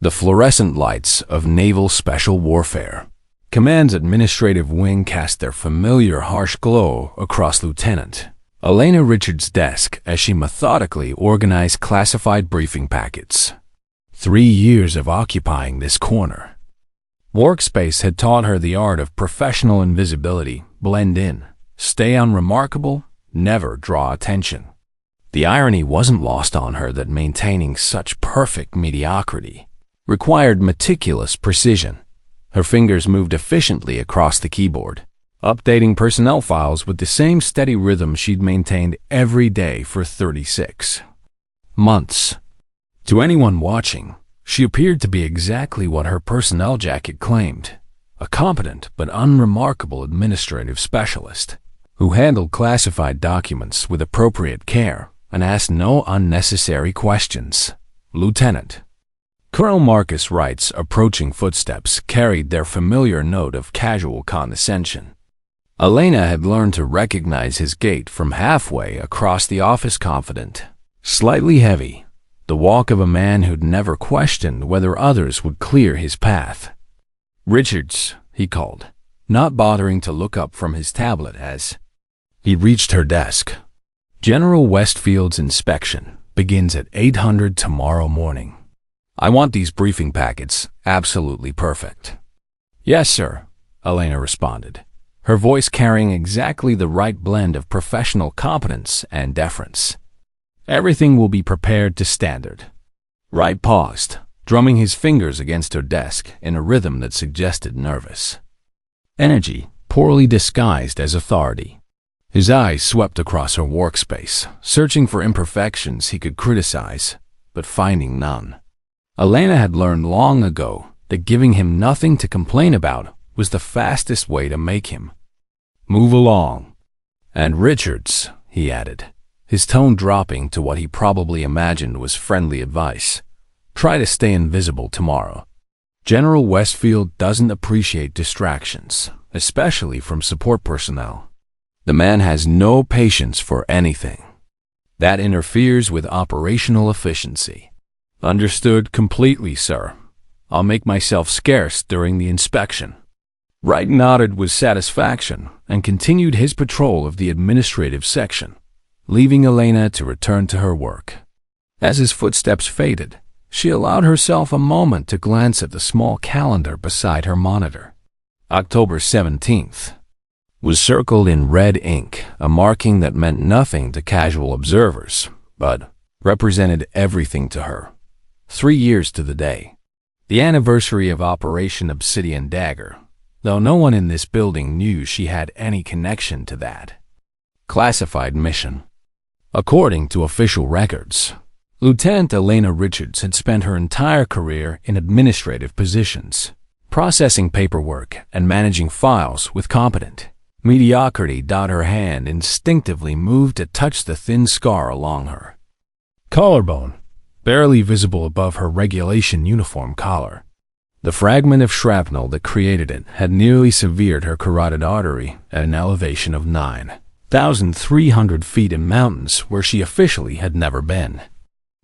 The fluorescent lights of Naval Special Warfare Command's administrative wing cast their familiar harsh glow across Lieutenant Elena Richards' desk as she methodically organized classified briefing packets. 3 years of occupying this corner. Workspace had taught her the art of professional invisibility, blend in, stay unremarkable, never draw attention. The irony wasn't lost on her that maintaining such perfect mediocrity required meticulous precision. Her fingers moved efficiently across the keyboard, updating personnel files with the same steady rhythm she'd maintained every day for 36 months. To anyone watching, she appeared to be exactly what her personnel jacket claimed, a competent but unremarkable administrative specialist who handled classified documents with appropriate care and asked no unnecessary questions. Lieutenant Colonel Marcus Wright's approaching footsteps carried their familiar note of casual condescension. Elena had learned to recognize his gait from halfway across the office, confident, slightly heavy, the walk of a man who'd never questioned whether others would clear his path. "Richards," he called, not bothering to look up from his tablet as he reached her desk. "General Westfield's inspection begins at 800 tomorrow morning. I want these briefing packets absolutely perfect." "Yes, sir," Elena responded, her voice carrying exactly the right blend of professional competence and deference. "Everything will be prepared to standard." Wright paused, drumming his fingers against her desk in a rhythm that suggested nervous energy, poorly disguised as authority. His eyes swept across her workspace, searching for imperfections he could criticize, but finding none. Elena had learned long ago that giving him nothing to complain about was the fastest way to make him move along. "And Richards," he added, his tone dropping to what he probably imagined was friendly advice, "try to stay invisible tomorrow. General Westfield doesn't appreciate distractions, especially from support personnel. The man has no patience for anything that interferes with operational efficiency." "Understood completely, sir. I'll make myself scarce during the inspection." Wright nodded with satisfaction and continued his patrol of the administrative section, leaving Elena to return to her work. As his footsteps faded, she allowed herself a moment to glance at the small calendar beside her monitor. October 17th was circled in red ink, a marking that meant nothing to casual observers, but represented everything to her. 3 years to the day. The anniversary of Operation Obsidian Dagger, though no one in this building knew she had any connection to that classified mission. According to official records, Lieutenant Elena Richards had spent her entire career in administrative positions, processing paperwork and managing files with competent mediocrity. Her hand instinctively moved to touch the thin scar along her collarbone, barely visible above her regulation uniform collar. The fragment of shrapnel that created it had nearly severed her carotid artery at an elevation of 9,300 feet in mountains where she officially had never been.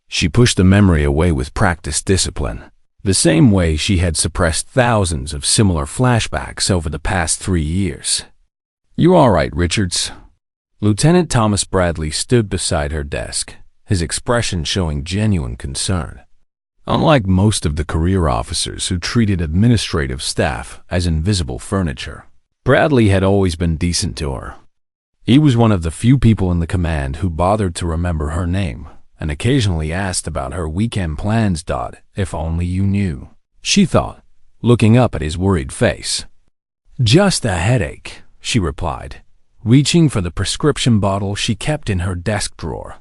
She pushed the memory away with practiced discipline, the same way she had suppressed thousands of similar flashbacks over the past 3 years. "You all right, Richards?" Lieutenant Thomas Bradley stood beside her desk, his expression showing genuine concern. Unlike most of the career officers who treated administrative staff as invisible furniture, Bradley had always been decent to her. He was one of the few people in the command who bothered to remember her name and occasionally asked about her weekend plans. "If only you knew," she thought, looking up at his worried face. "Just a headache," she replied, reaching for the prescription bottle she kept in her desk drawer.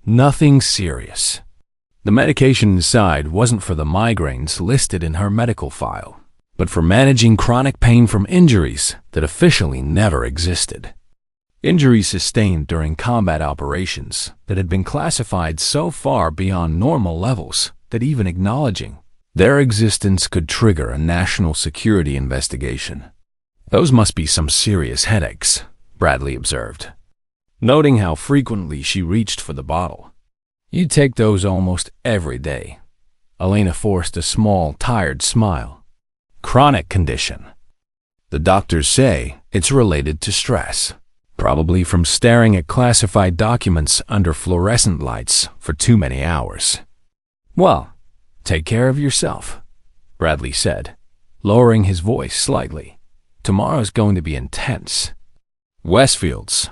"Nothing serious." The medication inside wasn't for the migraines listed in her medical file, but for managing chronic pain from injuries that officially never existed. Injuries sustained during combat operations that had been classified so far beyond normal levels that even acknowledging their existence could trigger a national security investigation. "Those must be some serious headaches," Bradley observed, noting how frequently she reached for the bottle. "You take those almost every day." Elena forced a small, tired smile. Chronic condition. The doctors say it's related to stress, probably from staring at classified documents under fluorescent lights for too many hours. Well, take care of yourself, Bradley said, lowering his voice slightly. Tomorrow's going to be intense. Westfield's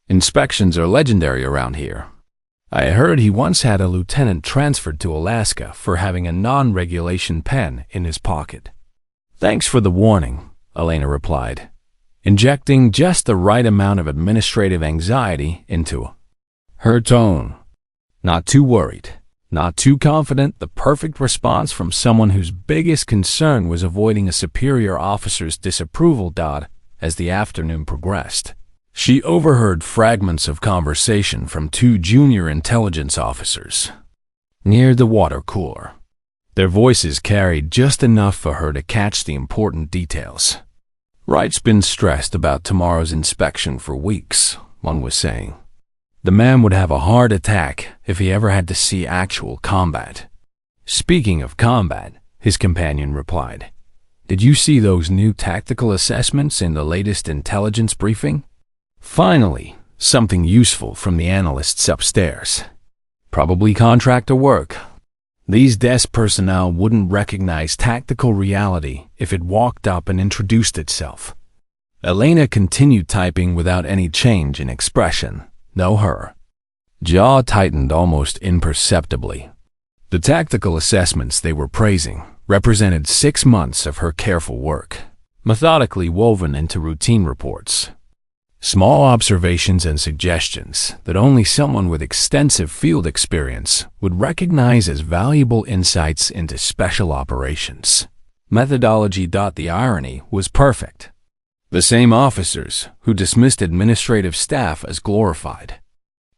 inspections are legendary around here. I heard he once had a lieutenant transferred to Alaska for having a non-regulation pen in his pocket. Thanks for the warning, Elena replied, injecting just the right amount of administrative anxiety into her tone. Not too worried, not too confident, the perfect response from someone whose biggest concern was avoiding a superior officer's disapproval. As the afternoon progressed, she overheard fragments of conversation from two junior intelligence officers near the water cooler. Their voices carried just enough for her to catch the important details. Wright's been stressed about tomorrow's inspection for weeks, one was saying. The man would have a heart attack if he ever had to see actual combat. Speaking of combat, his companion replied, did you see those new tactical assessments in the latest intelligence briefing? Finally, something useful from the analysts upstairs. Probably contractor work. These desk personnel wouldn't recognize tactical reality if it walked up and introduced itself. Elena continued typing without any change in expression. No her. Jaw tightened almost imperceptibly. The tactical assessments they were praising represented 6 months of her careful work, methodically woven into routine reports. Small observations and suggestions that only someone with extensive field experience would recognize as valuable insights into special operations. Methodology. The irony was perfect. The same officers who dismissed administrative staff as glorified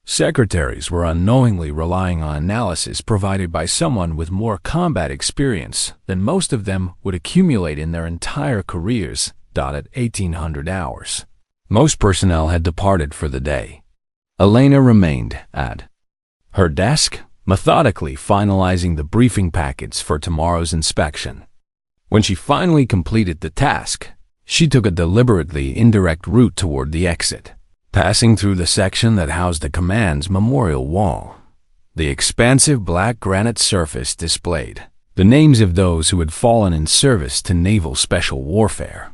secretaries were unknowingly relying on analysis provided by someone with more combat experience than most of them would accumulate in their entire careers. At 1,800 hours. Most personnel had departed for the day. Elena remained at her desk, methodically finalizing the briefing packets for tomorrow's inspection. When she finally completed the task, she took a deliberately indirect route toward the exit, passing through the section that housed the command's memorial wall. The expansive black granite surface displayed the names of those who had fallen in service to naval special warfare.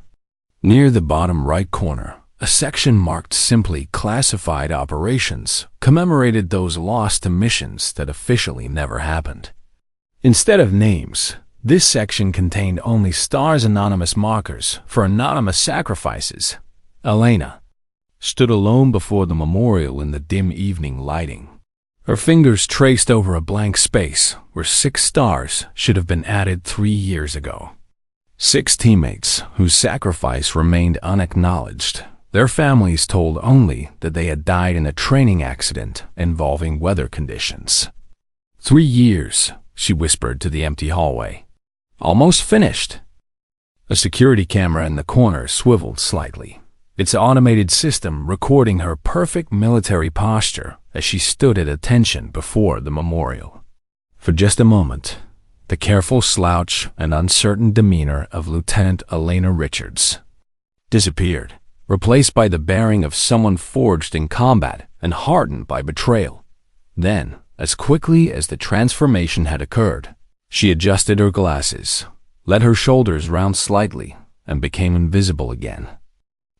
Near the bottom right corner, a section marked simply Classified Operations commemorated those lost to missions that officially never happened. Instead of names, this section contained only stars, anonymous markers for anonymous sacrifices. Elena stood alone before the memorial in the dim evening lighting. Her fingers traced over a blank space where 6 stars should have been added 3 years ago. 6 teammates whose sacrifice remained unacknowledged. Their families told only that they had died in a training accident involving weather conditions. 3 years, she whispered to the empty hallway. Almost finished. A security camera in the corner swiveled slightly, its automated system recording her perfect military posture as she stood at attention before the memorial. For just a moment, the careful slouch and uncertain demeanor of Lieutenant Elena Richards disappeared, replaced by the bearing of someone forged in combat and hardened by betrayal. Then, as quickly as the transformation had occurred, she adjusted her glasses, let her shoulders round slightly, and became invisible again.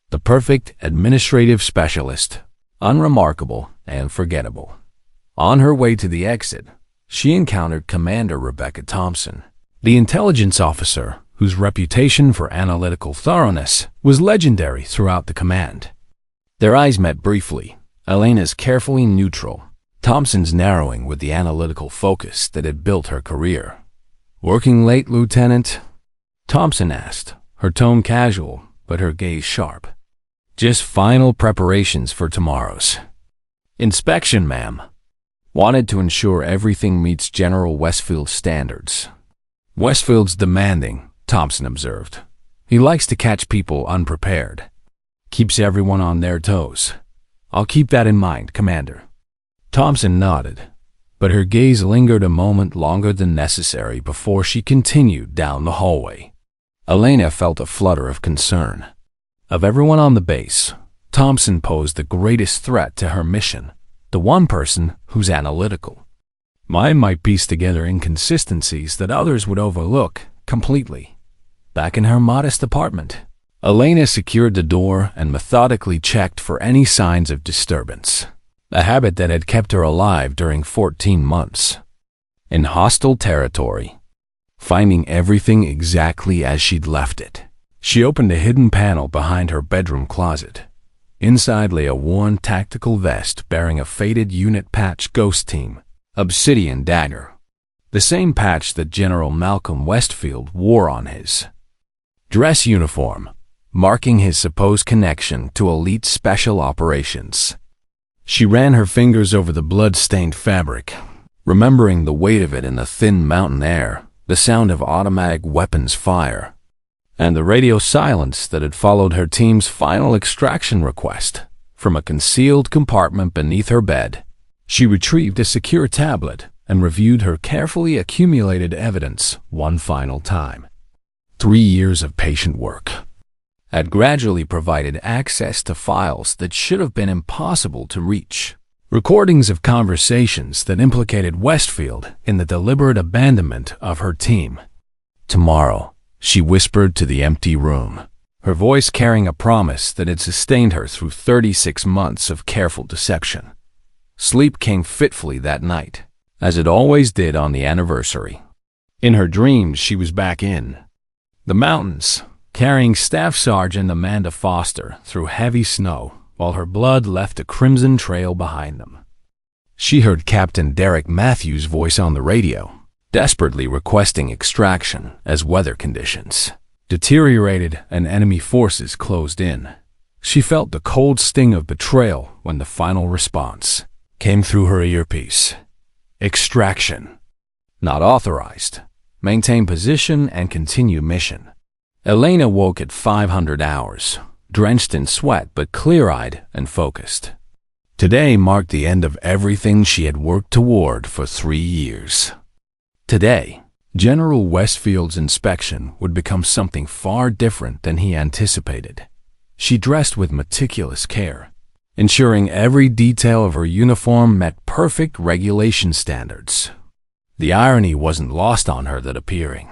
The perfect administrative specialist, unremarkable and forgettable. On her way to the exit, she encountered Commander Rebecca Thompson, the intelligence officer whose reputation for analytical thoroughness was legendary throughout the command. Their eyes met briefly, Elena's carefully neutral, Thompson's narrowing with the analytical focus that had built her career. "Working late, Lieutenant?" Thompson asked, her tone casual, but her gaze sharp. "Just final preparations for tomorrow's inspection, ma'am. Wanted to ensure everything meets General Westfield's standards." "Westfield's demanding," Thompson observed. "He likes to catch people unprepared. Keeps everyone on their toes. I'll keep that in mind, Commander." Thompson nodded. but her gaze lingered a moment longer than necessary before she continued down the hallway. Elena felt a flutter of concern. Of everyone on the base, Thompson posed the greatest threat to her mission, the one person who's analytical. Mine might piece together inconsistencies that others would overlook completely. Back in her modest apartment, Elena secured the door and methodically checked for any signs of disturbance, a habit that had kept her alive during 14 months. In hostile territory, finding everything exactly as she'd left it. She opened a hidden panel behind her bedroom closet. Inside lay a worn tactical vest bearing a faded unit patch Ghost Team obsidian dagger, the same patch that General Malcolm Westfield wore on his dress uniform, marking his supposed connection to elite special operations. She ran her fingers over the blood-stained fabric, remembering the weight of it in the thin mountain air, the sound of automatic weapons fire, and the radio silence that had followed her team's final extraction request. From a concealed compartment beneath her bed, she retrieved a secure tablet and reviewed her carefully accumulated evidence one final time. 3 years of patient work had gradually provided access to files that should have been impossible to reach. Recordings of conversations that implicated Westfield in the deliberate abandonment of her team. Tomorrow, she whispered to the empty room, her voice carrying a promise that had sustained her through 36 months of careful deception. Sleep came fitfully that night, as it always did on the anniversary. In her dreams, she was back in the mountains, carrying Staff Sergeant Amanda Foster through heavy snow, while her blood left a crimson trail behind them. She heard Captain Derek Matthews' voice on the radio, desperately requesting extraction as weather conditions deteriorated and enemy forces closed in. She felt the cold sting of betrayal when the final response came through her earpiece. Extraction. Not authorized. Maintain position and continue mission. Elena woke at 500 hours, drenched in sweat but clear-eyed and focused. Today marked the end of everything she had worked toward for 3 years. Today, General Westfield's inspection would become something far different than he anticipated. She dressed with meticulous care, ensuring every detail of her uniform met perfect regulation standards. The irony wasn't lost on her that appearing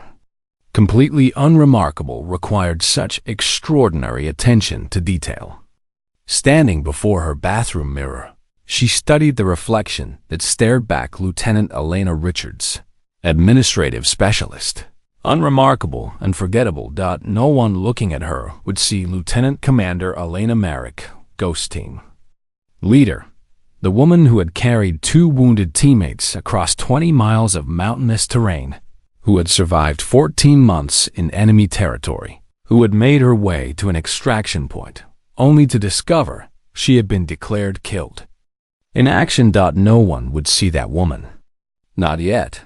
completely unremarkable required such extraordinary attention to detail. Standing before her bathroom mirror, she studied the reflection that stared back Lieutenant Elena Richards, administrative specialist. Unremarkable and forgettable. No one looking at her would see Lieutenant Commander Elena Merrick, Ghost Team leader, the woman who had carried 2 wounded teammates across 20 miles of mountainous terrain, who had survived 14 months in enemy territory, who had made her way to an extraction point, only to discover she had been declared killed. In action. No one would see that woman. Not yet.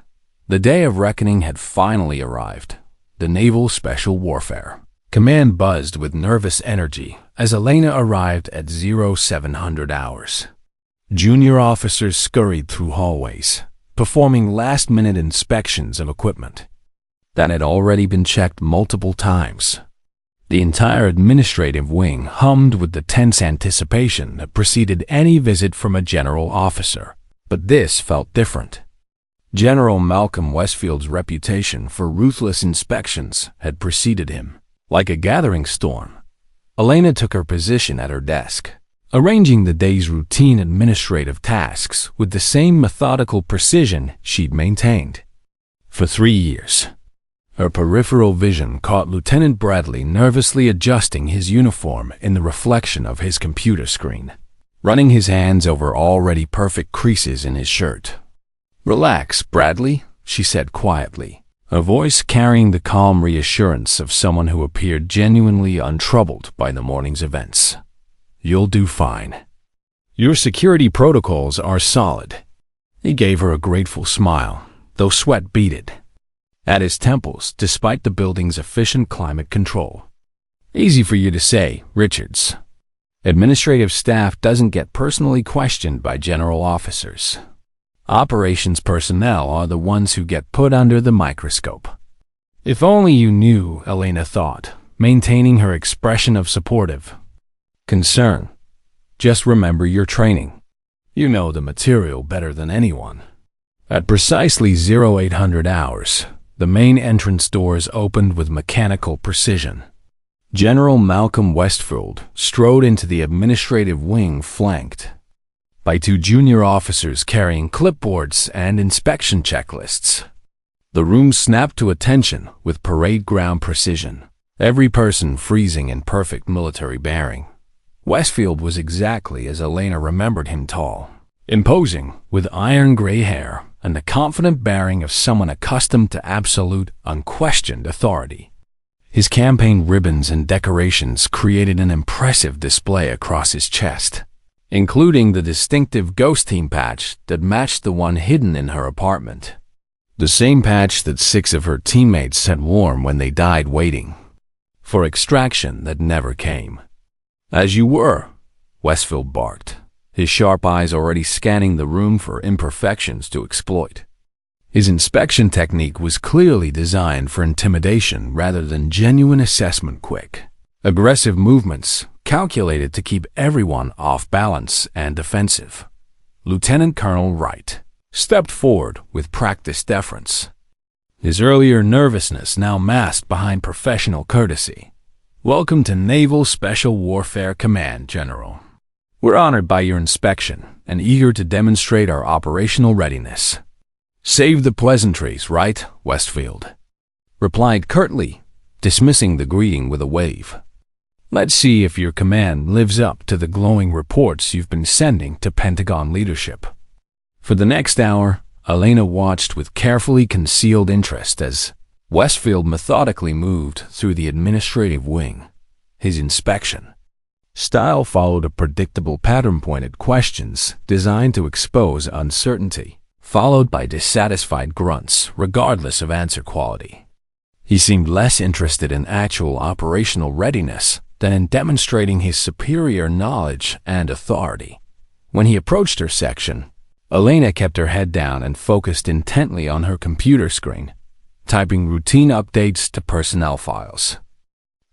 The day of reckoning had finally arrived. The Naval Special Warfare Command buzzed with nervous energy as Elena arrived at 0700 hours. Junior officers scurried through hallways, performing last-minute inspections of equipment that had already been checked multiple times. The entire administrative wing hummed with the tense anticipation that preceded any visit from a general officer. But this felt different. General Malcolm Westfield's reputation for ruthless inspections had preceded him. Like a gathering storm, Elena took her position at her desk, arranging the day's routine administrative tasks with the same methodical precision she'd maintained for 3 years. Her peripheral vision caught Lieutenant Bradley nervously adjusting his uniform in the reflection of his computer screen, running his hands over already perfect creases in his shirt. "Relax, Bradley," she said quietly, her voice carrying the calm reassurance of someone who appeared genuinely untroubled by the morning's events. "You'll do fine. Your security protocols are solid." He gave her a grateful smile, though sweat beaded at his temples despite the building's efficient climate control. "Easy for you to say, Richards. Administrative staff doesn't get personally questioned by general officers." Operations personnel are the ones who get put under the microscope. If only you knew, Elena thought, maintaining her expression of supportive concern. Just remember your training. You know the material better than anyone. At precisely 0800 hours, the main entrance doors opened with mechanical precision. General Malcolm Westfield strode into the administrative wing flanked by two junior officers carrying clipboards and inspection checklists. The room snapped to attention with parade ground precision, every person freezing in perfect military bearing. Westfield was exactly as Elena remembered him, tall, imposing, with iron gray hair and the confident bearing of someone accustomed to absolute, unquestioned authority. His campaign ribbons and decorations created an impressive display across his chest, including the distinctive Ghost Team patch that matched the one hidden in her apartment. The same patch that 6 of her teammates had worn when they died waiting for extraction that never came. "As you were," Westfield barked, his sharp eyes already scanning the room for imperfections to exploit. His inspection technique was clearly designed for intimidation rather than genuine assessment. Quick, aggressive movements calculated to keep everyone off balance and defensive. Lieutenant Colonel Wright stepped forward with practiced deference, his earlier nervousness now masked behind professional courtesy. "Welcome to Naval Special Warfare Command, General. We're honored by your inspection and eager to demonstrate our operational readiness." "Save the pleasantries, right?" Westfield replied curtly, dismissing the greeting with a wave. "Let's see if your command lives up to the glowing reports you've been sending to Pentagon leadership." For the next hour, Elena watched with carefully concealed interest as Westfield methodically moved through the administrative wing. His inspection style followed a predictable pattern-pointed questions designed to expose uncertainty, followed by dissatisfied grunts regardless of answer quality. He seemed less interested in actual operational readiness than in demonstrating his superior knowledge and authority. When he approached her section, Elena kept her head down and focused intently on her computer screen, typing routine updates to personnel files.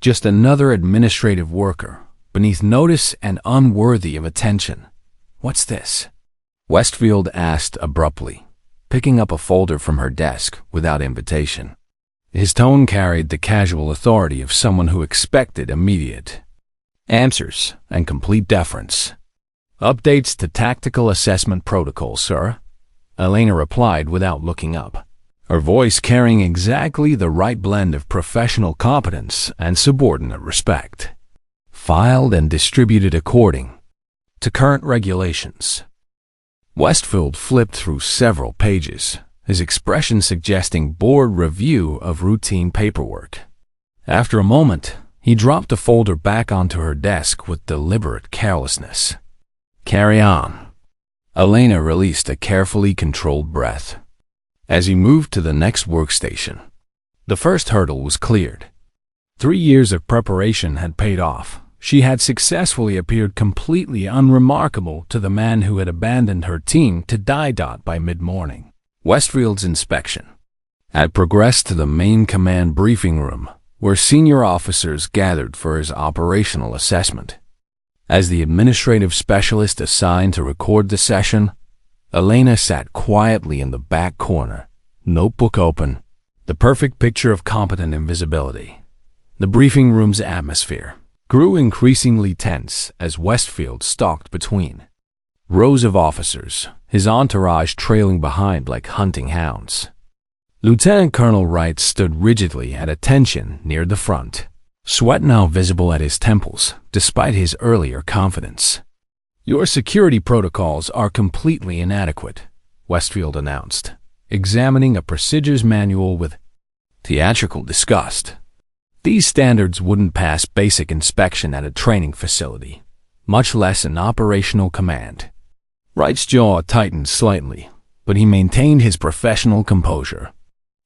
Just another administrative worker, beneath notice and unworthy of attention. "What's this?" Westfield asked abruptly, picking up a folder from her desk without invitation. His tone carried the casual authority of someone who expected immediate answers and complete deference. "Updates to tactical assessment protocol, sir," Elena replied without looking up, her voice carrying exactly the right blend of professional competence and subordinate respect. "Filed and distributed according to current regulations." Westfield flipped through several pages, his expression suggesting bored review of routine paperwork. After a moment, he dropped the folder back onto her desk with deliberate carelessness. "Carry on." Elena released a carefully controlled breath as he moved to the next workstation. The first hurdle was cleared. 3 years of preparation had paid off. She had successfully appeared completely unremarkable to the man who had abandoned her team to die by mid-morning. Westfield's inspection had progressed to the main command briefing room, where senior officers gathered for his operational assessment. As the administrative specialist assigned to record the session, Elena sat quietly in the back corner, notebook open, the perfect picture of competent invisibility. The briefing room's atmosphere grew increasingly tense as Westfield stalked between rows of officers, his entourage trailing behind like hunting hounds. Lieutenant Colonel Wright stood rigidly at attention near the front, sweat now visible at his temples despite his earlier confidence. "Your security protocols are completely inadequate," Westfield announced, examining a procedures manual with theatrical disgust. "These standards wouldn't pass basic inspection at a training facility, much less an operational command." Wright's jaw tightened slightly, but he maintained his professional composure.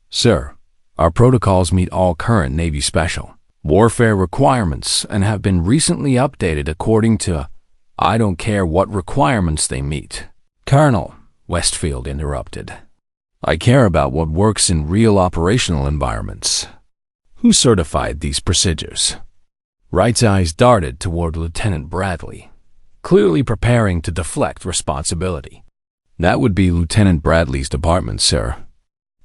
"Sir, our protocols meet all current Navy special warfare requirements and have been recently updated according to I don't care what requirements they meet." "Colonel," Westfield interrupted. "I care about what works in real operational environments. Who certified these procedures?" Wright's eyes darted toward Lieutenant Bradley, clearly preparing to deflect responsibility. "That would be Lieutenant Bradley's department, sir.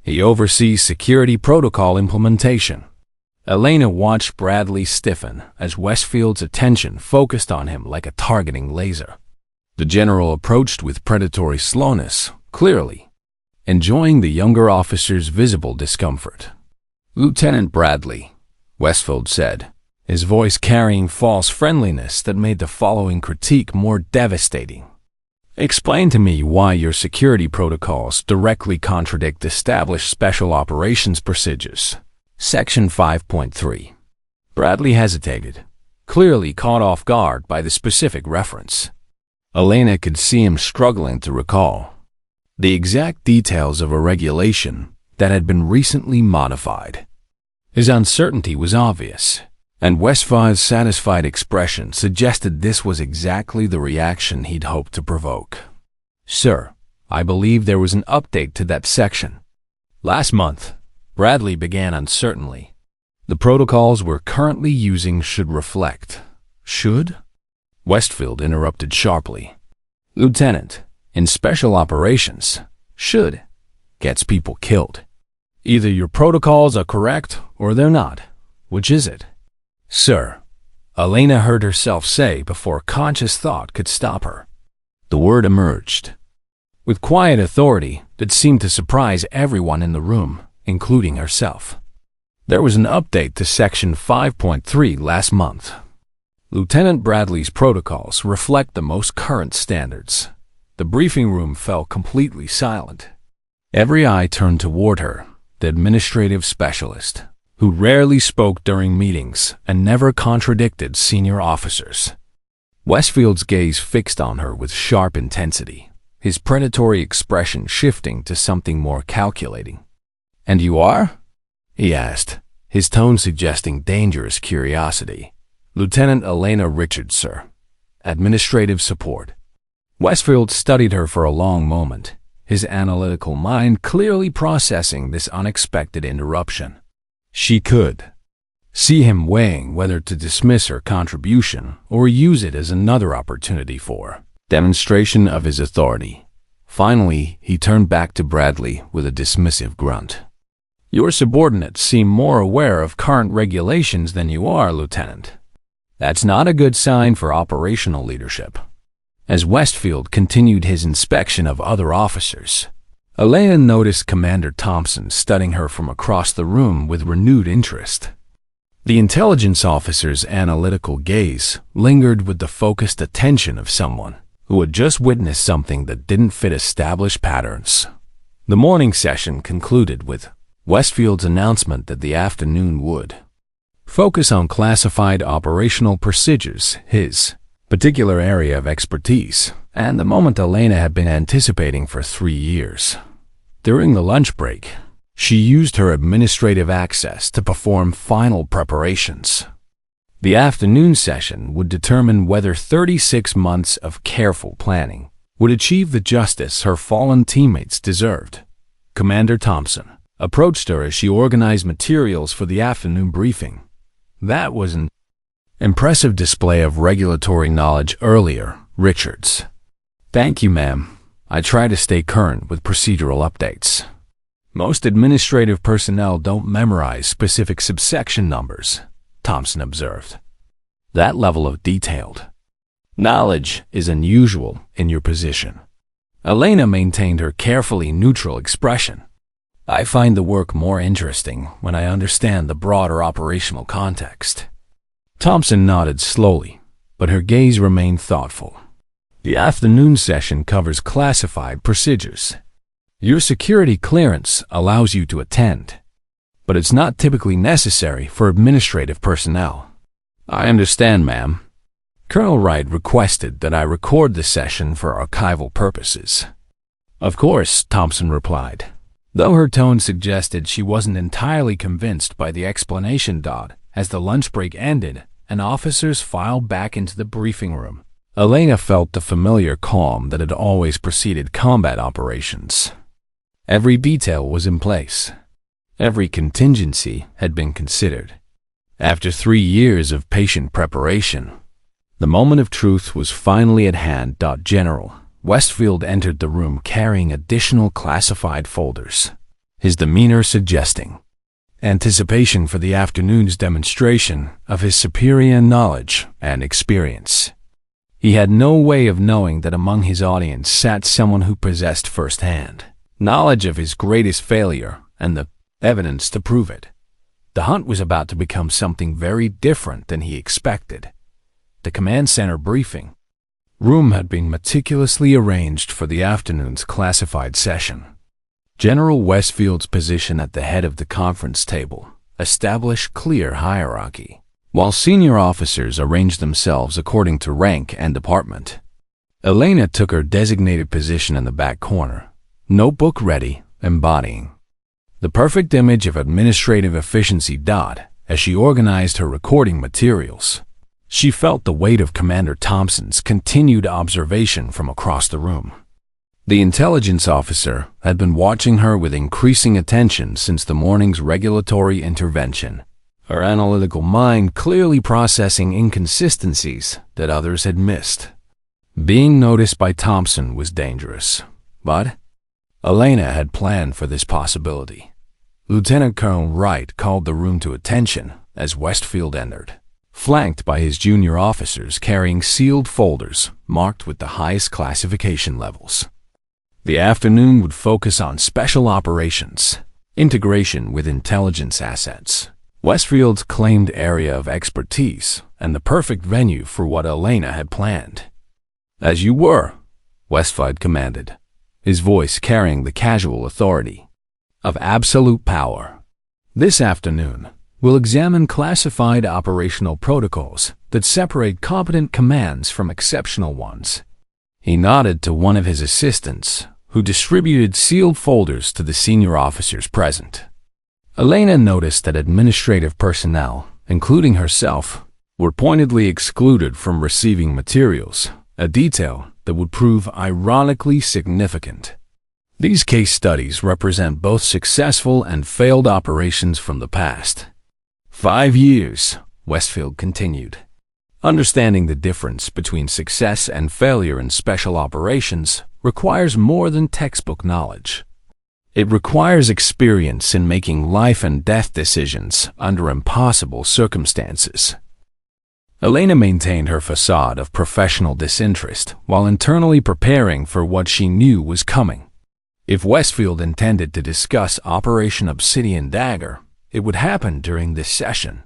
He oversees security protocol implementation." Elena watched Bradley stiffen as Westfield's attention focused on him like a targeting laser. The general approached with predatory slowness, clearly enjoying the younger officer's visible discomfort. "Lieutenant Bradley," Westfield said, his voice carrying false friendliness that made the following critique more devastating. "Explain to me why your security protocols directly contradict established special operations procedures. Section 5.3. Bradley hesitated, clearly caught off guard by the specific reference. Elena could see him struggling to recall the exact details of a regulation that had been recently modified. His uncertainty was obvious, and Westfield's satisfied expression suggested this was exactly the reaction he'd hoped to provoke. "Sir, I believe there was an update to that section last month," Bradley began uncertainly. "The protocols we're currently using should reflect." "Should?" Westfield interrupted sharply. "Lieutenant, in special operations, should gets people killed. Either your protocols are correct or they're not. Which is it?" "Sir," Elena heard herself say before conscious thought could stop her. The word emerged with quiet authority that seemed to surprise everyone in the room, including herself. "There was an update to Section 5.3 last month. Lieutenant Bradley's protocols reflect the most current standards." The briefing room fell completely silent. Every eye turned toward her, the administrative specialist, who rarely spoke during meetings and never contradicted senior officers. Westfield's gaze fixed on her with sharp intensity, his predatory expression shifting to something more calculating. "And you are?" he asked, his tone suggesting dangerous curiosity. "Lieutenant Elena Richards, sir. Administrative support." Westfield studied her for a long moment, his analytical mind clearly processing this unexpected interruption. She could see him weighing whether to dismiss her contribution or use it as another opportunity for demonstration of his authority. Finally, he turned back to Bradley with a dismissive grunt. "Your subordinates seem more aware of current regulations than you are, Lieutenant. That's not a good sign for operational leadership." As Westfield continued his inspection of other officers, Elena noticed Commander Thompson studying her from across the room with renewed interest. The intelligence officer's analytical gaze lingered with the focused attention of someone who had just witnessed something that didn't fit established patterns. The morning session concluded with Westfield's announcement that the afternoon would focus on classified operational procedures, his particular area of expertise, and the moment Elena had been anticipating for 3 years. During the lunch break, she used her administrative access to perform final preparations. The afternoon session would determine whether 36 months of careful planning would achieve the justice her fallen teammates deserved. Commander Thompson approached her as she organized materials for the afternoon briefing. "That was an impressive display of regulatory knowledge earlier, Richards." "Thank you, ma'am. I try to stay current with procedural updates. Most administrative personnel don't memorize specific subsection numbers," Thompson observed. "That level of detailed knowledge is unusual in your position." Elena maintained her carefully neutral expression. "I find the work more interesting when I understand the broader operational context." Thompson nodded slowly, but her gaze remained thoughtful. "The afternoon session covers classified procedures. Your security clearance allows you to attend, but it's not typically necessary for administrative personnel." "I understand, ma'am." Colonel Wright requested that I record the session for archival purposes. "Of course," Thompson replied, though her tone suggested she wasn't entirely convinced by the explanation. As the lunch break ended and officers filed back into the briefing room, Elena felt the familiar calm that had always preceded combat operations. Every detail was in place. Every contingency had been considered. After 3 years of patient preparation, the moment of truth was finally at hand. General Westfield entered the room carrying additional classified folders, his demeanor suggesting anticipation for the afternoon's demonstration of his superior knowledge and experience. He had no way of knowing that among his audience sat someone who possessed first-hand knowledge of his greatest failure and the evidence to prove it. The hunt was about to become something very different than he expected. The command center briefing room had been meticulously arranged for the afternoon's classified session. General Westfield's position at the head of the conference table established clear hierarchy, while senior officers arranged themselves according to rank and department. Elena took her designated position in the back corner, notebook ready, embodying the perfect image of administrative efficiency. As she organized her recording materials, she felt the weight of Commander Thompson's continued observation from across the room. The intelligence officer had been watching her with increasing attention since the morning's regulatory intervention, her analytical mind clearly processing inconsistencies that others had missed. Being noticed by Thompson was dangerous, but Elena had planned for this possibility. Lieutenant Colonel Wright called the room to attention as Westfield entered, flanked by his junior officers carrying sealed folders marked with the highest classification levels. The afternoon would focus on special operations, integration with intelligence assets, Westfield's claimed area of expertise, and the perfect venue for what Elena had planned. "As you were," Westfield commanded, his voice carrying the casual authority of absolute power. "This afternoon, we'll examine classified operational protocols that separate competent commands from exceptional ones." He nodded to one of his assistants, who distributed sealed folders to the senior officers present. Elena noticed that administrative personnel, including herself, were pointedly excluded from receiving materials, a detail that would prove ironically significant. These case studies represent both successful and failed operations from the past. 5 years, Westfield continued. Understanding the difference between success and failure in special operations requires more than textbook knowledge. It requires experience in making life and death decisions under impossible circumstances. Elena maintained her facade of professional disinterest while internally preparing for what she knew was coming. If Westfield intended to discuss Operation Obsidian Dagger, it would happen during this session.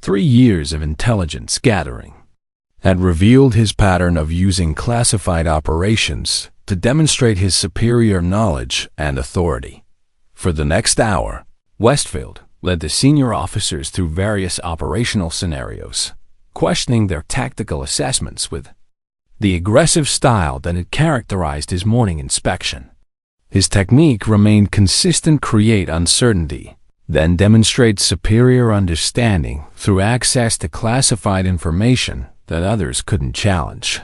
3 years of intelligence gathering had revealed his pattern of using classified operations to demonstrate his superior knowledge and authority. For the next hour, Westfield led the senior officers through various operational scenarios, questioning their tactical assessments with the aggressive style that had characterized his morning inspection. His technique remained consistent: create uncertainty, then demonstrate superior understanding through access to classified information that others couldn't challenge.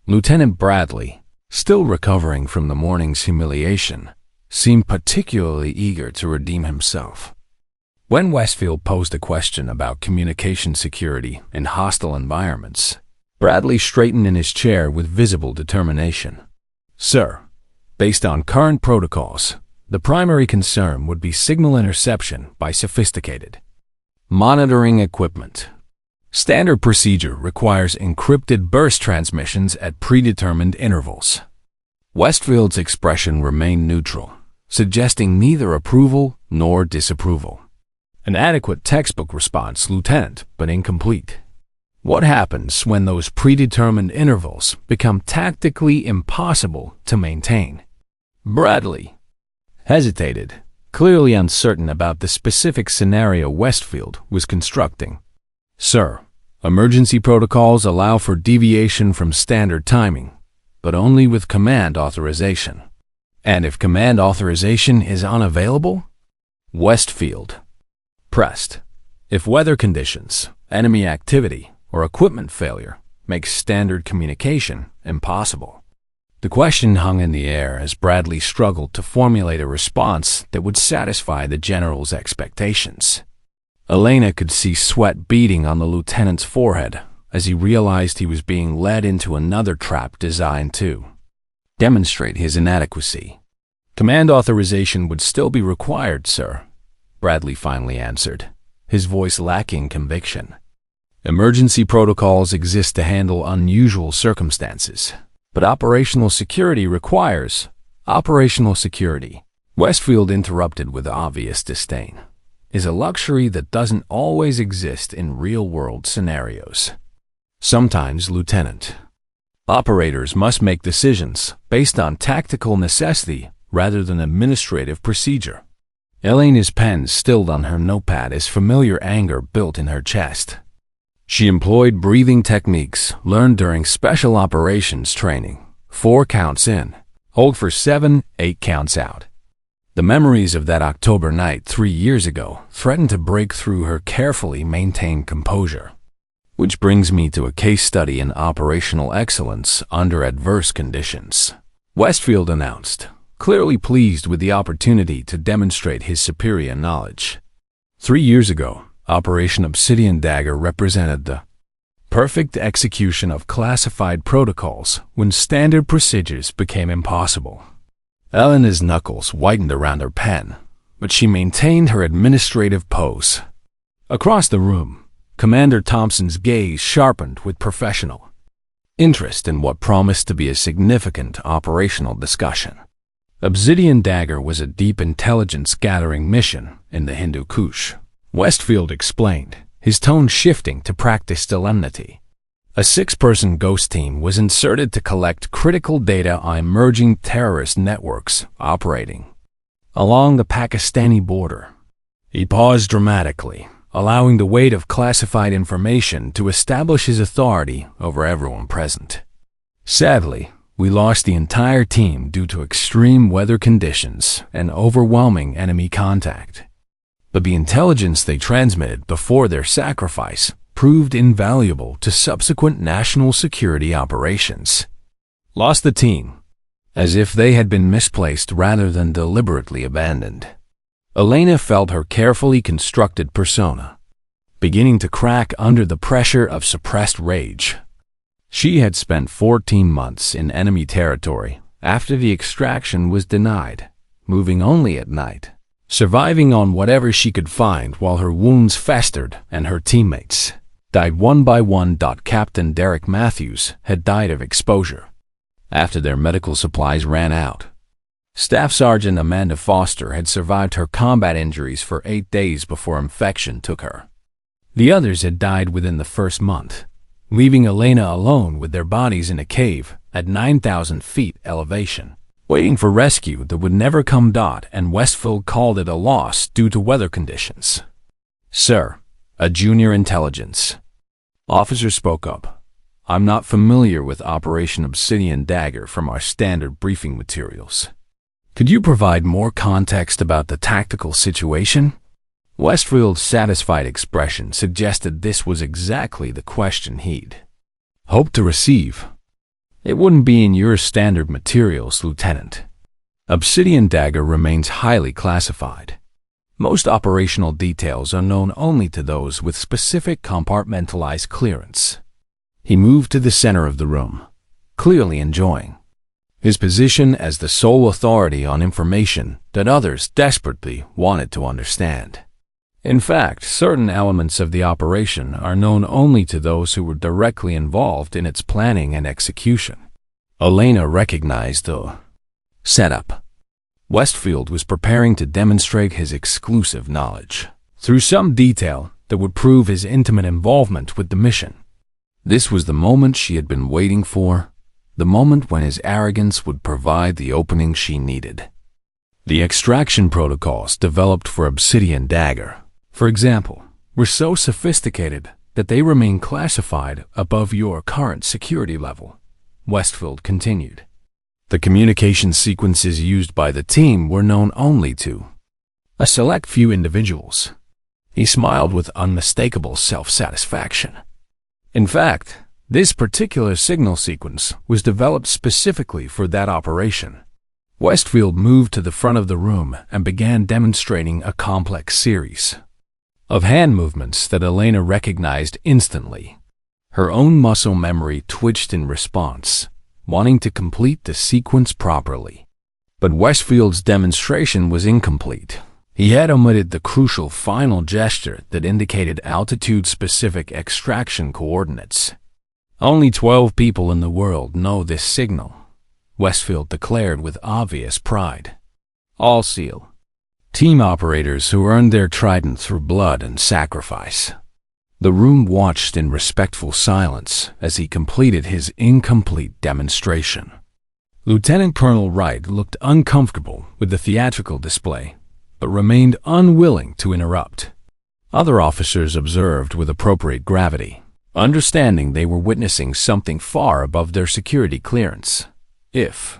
Lieutenant Bradley, still recovering from the morning's humiliation, seemed particularly eager to redeem himself. When Westfield posed a question about communication security in hostile environments, Bradley straightened in his chair with visible determination. "Sir, based on current protocols, the primary concern would be signal interception by sophisticated monitoring equipment. Standard procedure requires encrypted burst transmissions at predetermined intervals." Westfield's expression remained neutral, suggesting neither approval nor disapproval. "An adequate textbook response, Lieutenant, but incomplete. What happens when those predetermined intervals become tactically impossible to maintain?" Bradley hesitated, clearly uncertain about the specific scenario Westfield was constructing. "Sir, emergency protocols allow for deviation from standard timing, but only with command authorization. And if command authorization is unavailable?" Westfield pressed. "If weather conditions, enemy activity, or equipment failure makes standard communication impossible. The question hung in the air as Bradley struggled to formulate a response that would satisfy the general's expectations. Elena could see sweat beading on the lieutenant's forehead as he realized he was being led into another trap designed to demonstrate his inadequacy. "Command authorization would still be required, sir," Bradley finally answered, his voice lacking conviction. "Emergency protocols exist to handle unusual circumstances, but operational security requires operational security." Westfield interrupted with obvious disdain. "Is a luxury that doesn't always exist in real-world scenarios. Sometimes, Lieutenant, operators must make decisions based on tactical necessity rather than administrative procedure." Elena's pen stilled on her notepad as familiar anger built in her chest. She employed breathing techniques learned during special operations training. 4 counts in, hold for 7, 8 counts out. The memories of that October night 3 years ago threatened to break through her carefully maintained composure. Which brings me to a case study in operational excellence under adverse conditions, Westfield announced, clearly pleased with the opportunity to demonstrate his superior knowledge. 3 years ago, Operation Obsidian Dagger represented the perfect execution of classified protocols when standard procedures became impossible. Elena's knuckles whitened around her pen, but she maintained her administrative pose. Across the room, Commander Thompson's gaze sharpened with professional interest in what promised to be a significant operational discussion. Obsidian Dagger was a deep intelligence-gathering mission in the Hindu Kush, Westfield explained, his tone shifting to practiced solemnity. A 6-person ghost team was inserted to collect critical data on emerging terrorist networks operating along the Pakistani border. He paused dramatically, allowing the weight of classified information to establish his authority over everyone present. "Sadly, we lost the entire team due to extreme weather conditions and overwhelming enemy contact. But the intelligence they transmitted before their sacrifice proved invaluable to subsequent national security operations." Lost the team, as if they had been misplaced rather than deliberately abandoned. Elena felt her carefully constructed persona beginning to crack under the pressure of suppressed rage. She had spent 14 months in enemy territory after the extraction was denied, moving only at night, surviving on whatever she could find while her wounds festered and her teammates died one by one. Captain Derek Matthews had died of exposure after their medical supplies ran out. Staff Sergeant Amanda Foster had survived her combat injuries for 8 days before infection took her. The others had died within the first month, leaving Elena alone with their bodies in a cave at 9,000 feet elevation, waiting for rescue that would never come. And Westfield called it a loss due to weather conditions. "Sir," a junior intelligence officer spoke up, "I'm not familiar with Operation Obsidian Dagger from our standard briefing materials. Could you provide more context about the tactical situation?" Westfield's satisfied expression suggested this was exactly the question he'd hoped to receive. "It wouldn't be in your standard materials, Lieutenant. Obsidian Dagger remains highly classified. Most operational details are known only to those with specific compartmentalized clearance." He moved to the center of the room, clearly enjoying his position as the sole authority on information that others desperately wanted to understand. In fact, certain elements of the operation are known only to those who were directly involved in its planning and execution. Elena recognized the setup. Westfield was preparing to demonstrate his exclusive knowledge through some detail that would prove his intimate involvement with the mission. This was the moment she had been waiting for, the moment when his arrogance would provide the opening she needed. The extraction protocols developed for Obsidian Dagger, for example, were so sophisticated that they remain classified above your current security level, Westfield continued. The communication sequences used by the team were known only to a select few individuals. He smiled with unmistakable self-satisfaction. In fact, This particular signal sequence was developed specifically for that operation. Westfield moved to the front of the room and began demonstrating a complex series of hand movements that Elena recognized instantly. Her own muscle memory twitched in response, wanting to complete the sequence properly. But Westfield's demonstration was incomplete. He had omitted the crucial final gesture that indicated altitude-specific extraction coordinates. "Only 12 people in the world know this signal," Westfield declared with obvious pride. "All SEAL team operators who earned their trident through blood and sacrifice." The room watched in respectful silence as he completed his incomplete demonstration. Lieutenant Colonel Wright looked uncomfortable with the theatrical display, but remained unwilling to interrupt. Other officers observed with appropriate gravity, understanding they were witnessing something far above their security clearance. "If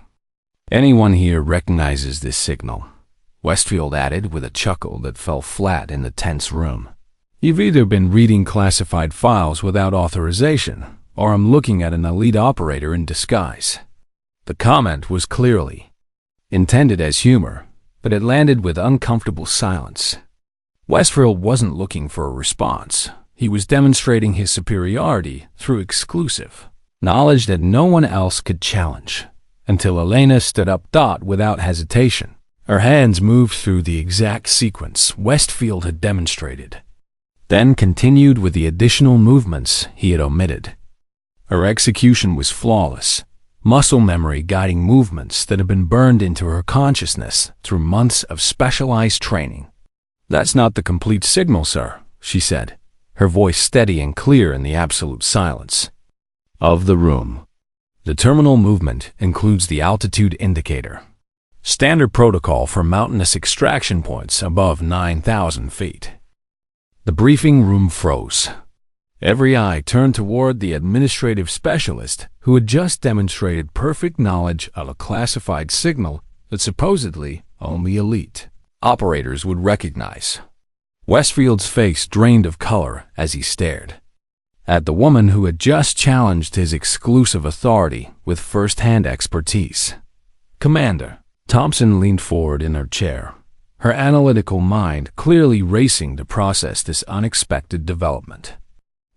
anyone here recognizes this signal," Westfield added with a chuckle that fell flat in the tense room, "you've either been reading classified files without authorization, or I'm looking at an elite operator in disguise." The comment was clearly intended as humor, but it landed with uncomfortable silence. Westfield wasn't looking for a response. He was demonstrating his superiority through exclusive knowledge that no one else could challenge, until Elena stood up without hesitation. Her hands moved through the exact sequence Westfield had demonstrated, then continued with the additional movements he had omitted. Her execution was flawless, muscle memory guiding movements that had been burned into her consciousness through months of specialized training. "That's not the complete signal, sir," she said, her voice steady and clear in the absolute silence of the room. "The terminal movement includes the altitude indicator, standard protocol for mountainous extraction points above 9,000 feet. The briefing room froze. Every eye turned toward the administrative specialist who had just demonstrated perfect knowledge of a classified signal that supposedly only elite operators would recognize. Westfield's face drained of color as he stared at the woman who had just challenged his exclusive authority with first-hand expertise. "Commander." Thompson leaned forward in her chair, her analytical mind clearly racing to process this unexpected development.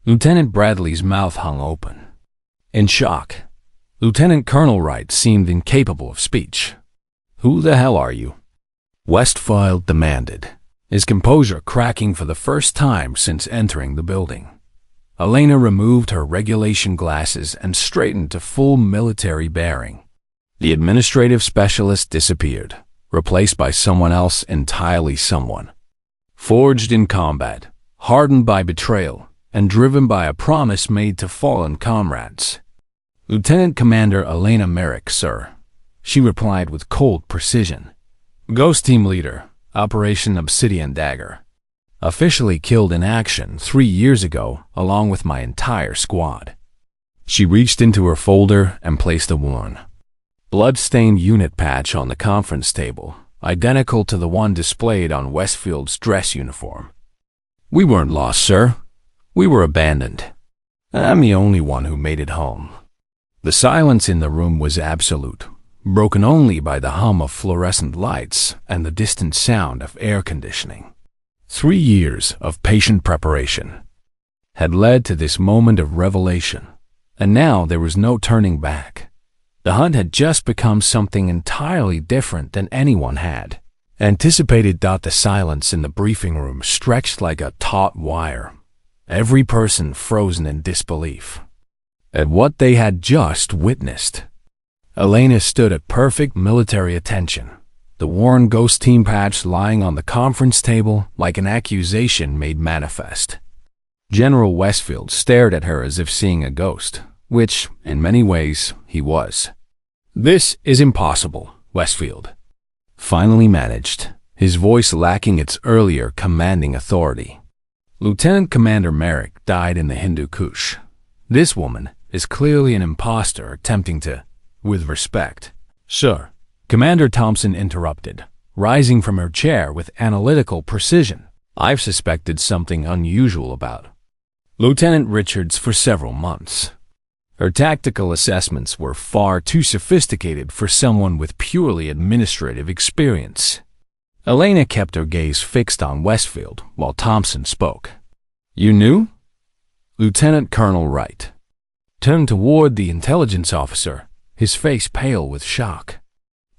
Lieutenant Bradley's mouth hung open in shock. Lieutenant Colonel Wright seemed incapable of speech. "Who the hell are you?" Westfield demanded, his composure cracking for the first time since entering the building. Elena removed her regulation glasses and straightened to full military bearing. The administrative specialist disappeared, replaced by someone else entirely someone. Forged in combat, hardened by betrayal, and driven by a promise made to fallen comrades. "Lieutenant Commander Elena Merrick, sir," she replied with cold precision. "Ghost Team Leader, Operation Obsidian Dagger. Officially killed in action 3 years ago along with my entire squad." She reached into her folder and placed a worn, blood-stained unit patch on the conference table, identical to the one displayed on Westfield's dress uniform. "We weren't lost, sir. We were abandoned. I'm the only one who made it home." The silence in the room was absolute, broken only by the hum of fluorescent lights and the distant sound of air conditioning. 3 years of patient preparation had led to this moment of revelation, and now there was no turning back. The hunt had just become something entirely different than anyone had anticipated. The silence in the briefing room stretched like a taut wire, every person frozen in disbelief at what they had just witnessed. Elena stood at perfect military attention, the worn Ghost Team patch lying on the conference table like an accusation made manifest. General Westfield stared at her as if seeing a ghost, which, in many ways, he was. "This is impossible," Westfield finally managed, his voice lacking its earlier commanding authority. "Lieutenant Commander Merrick died in the Hindu Kush. This woman is clearly an imposter attempting to, with respect." "Sir," Commander Thompson interrupted, rising from her chair with analytical precision, "I've suspected something unusual about Lieutenant Richards for several months. Her tactical assessments were far too sophisticated for someone with purely administrative experience. Elena kept her gaze fixed on Westfield while Thompson spoke. "You knew?" Lieutenant Colonel Wright turned toward the intelligence officer, his face pale with shock.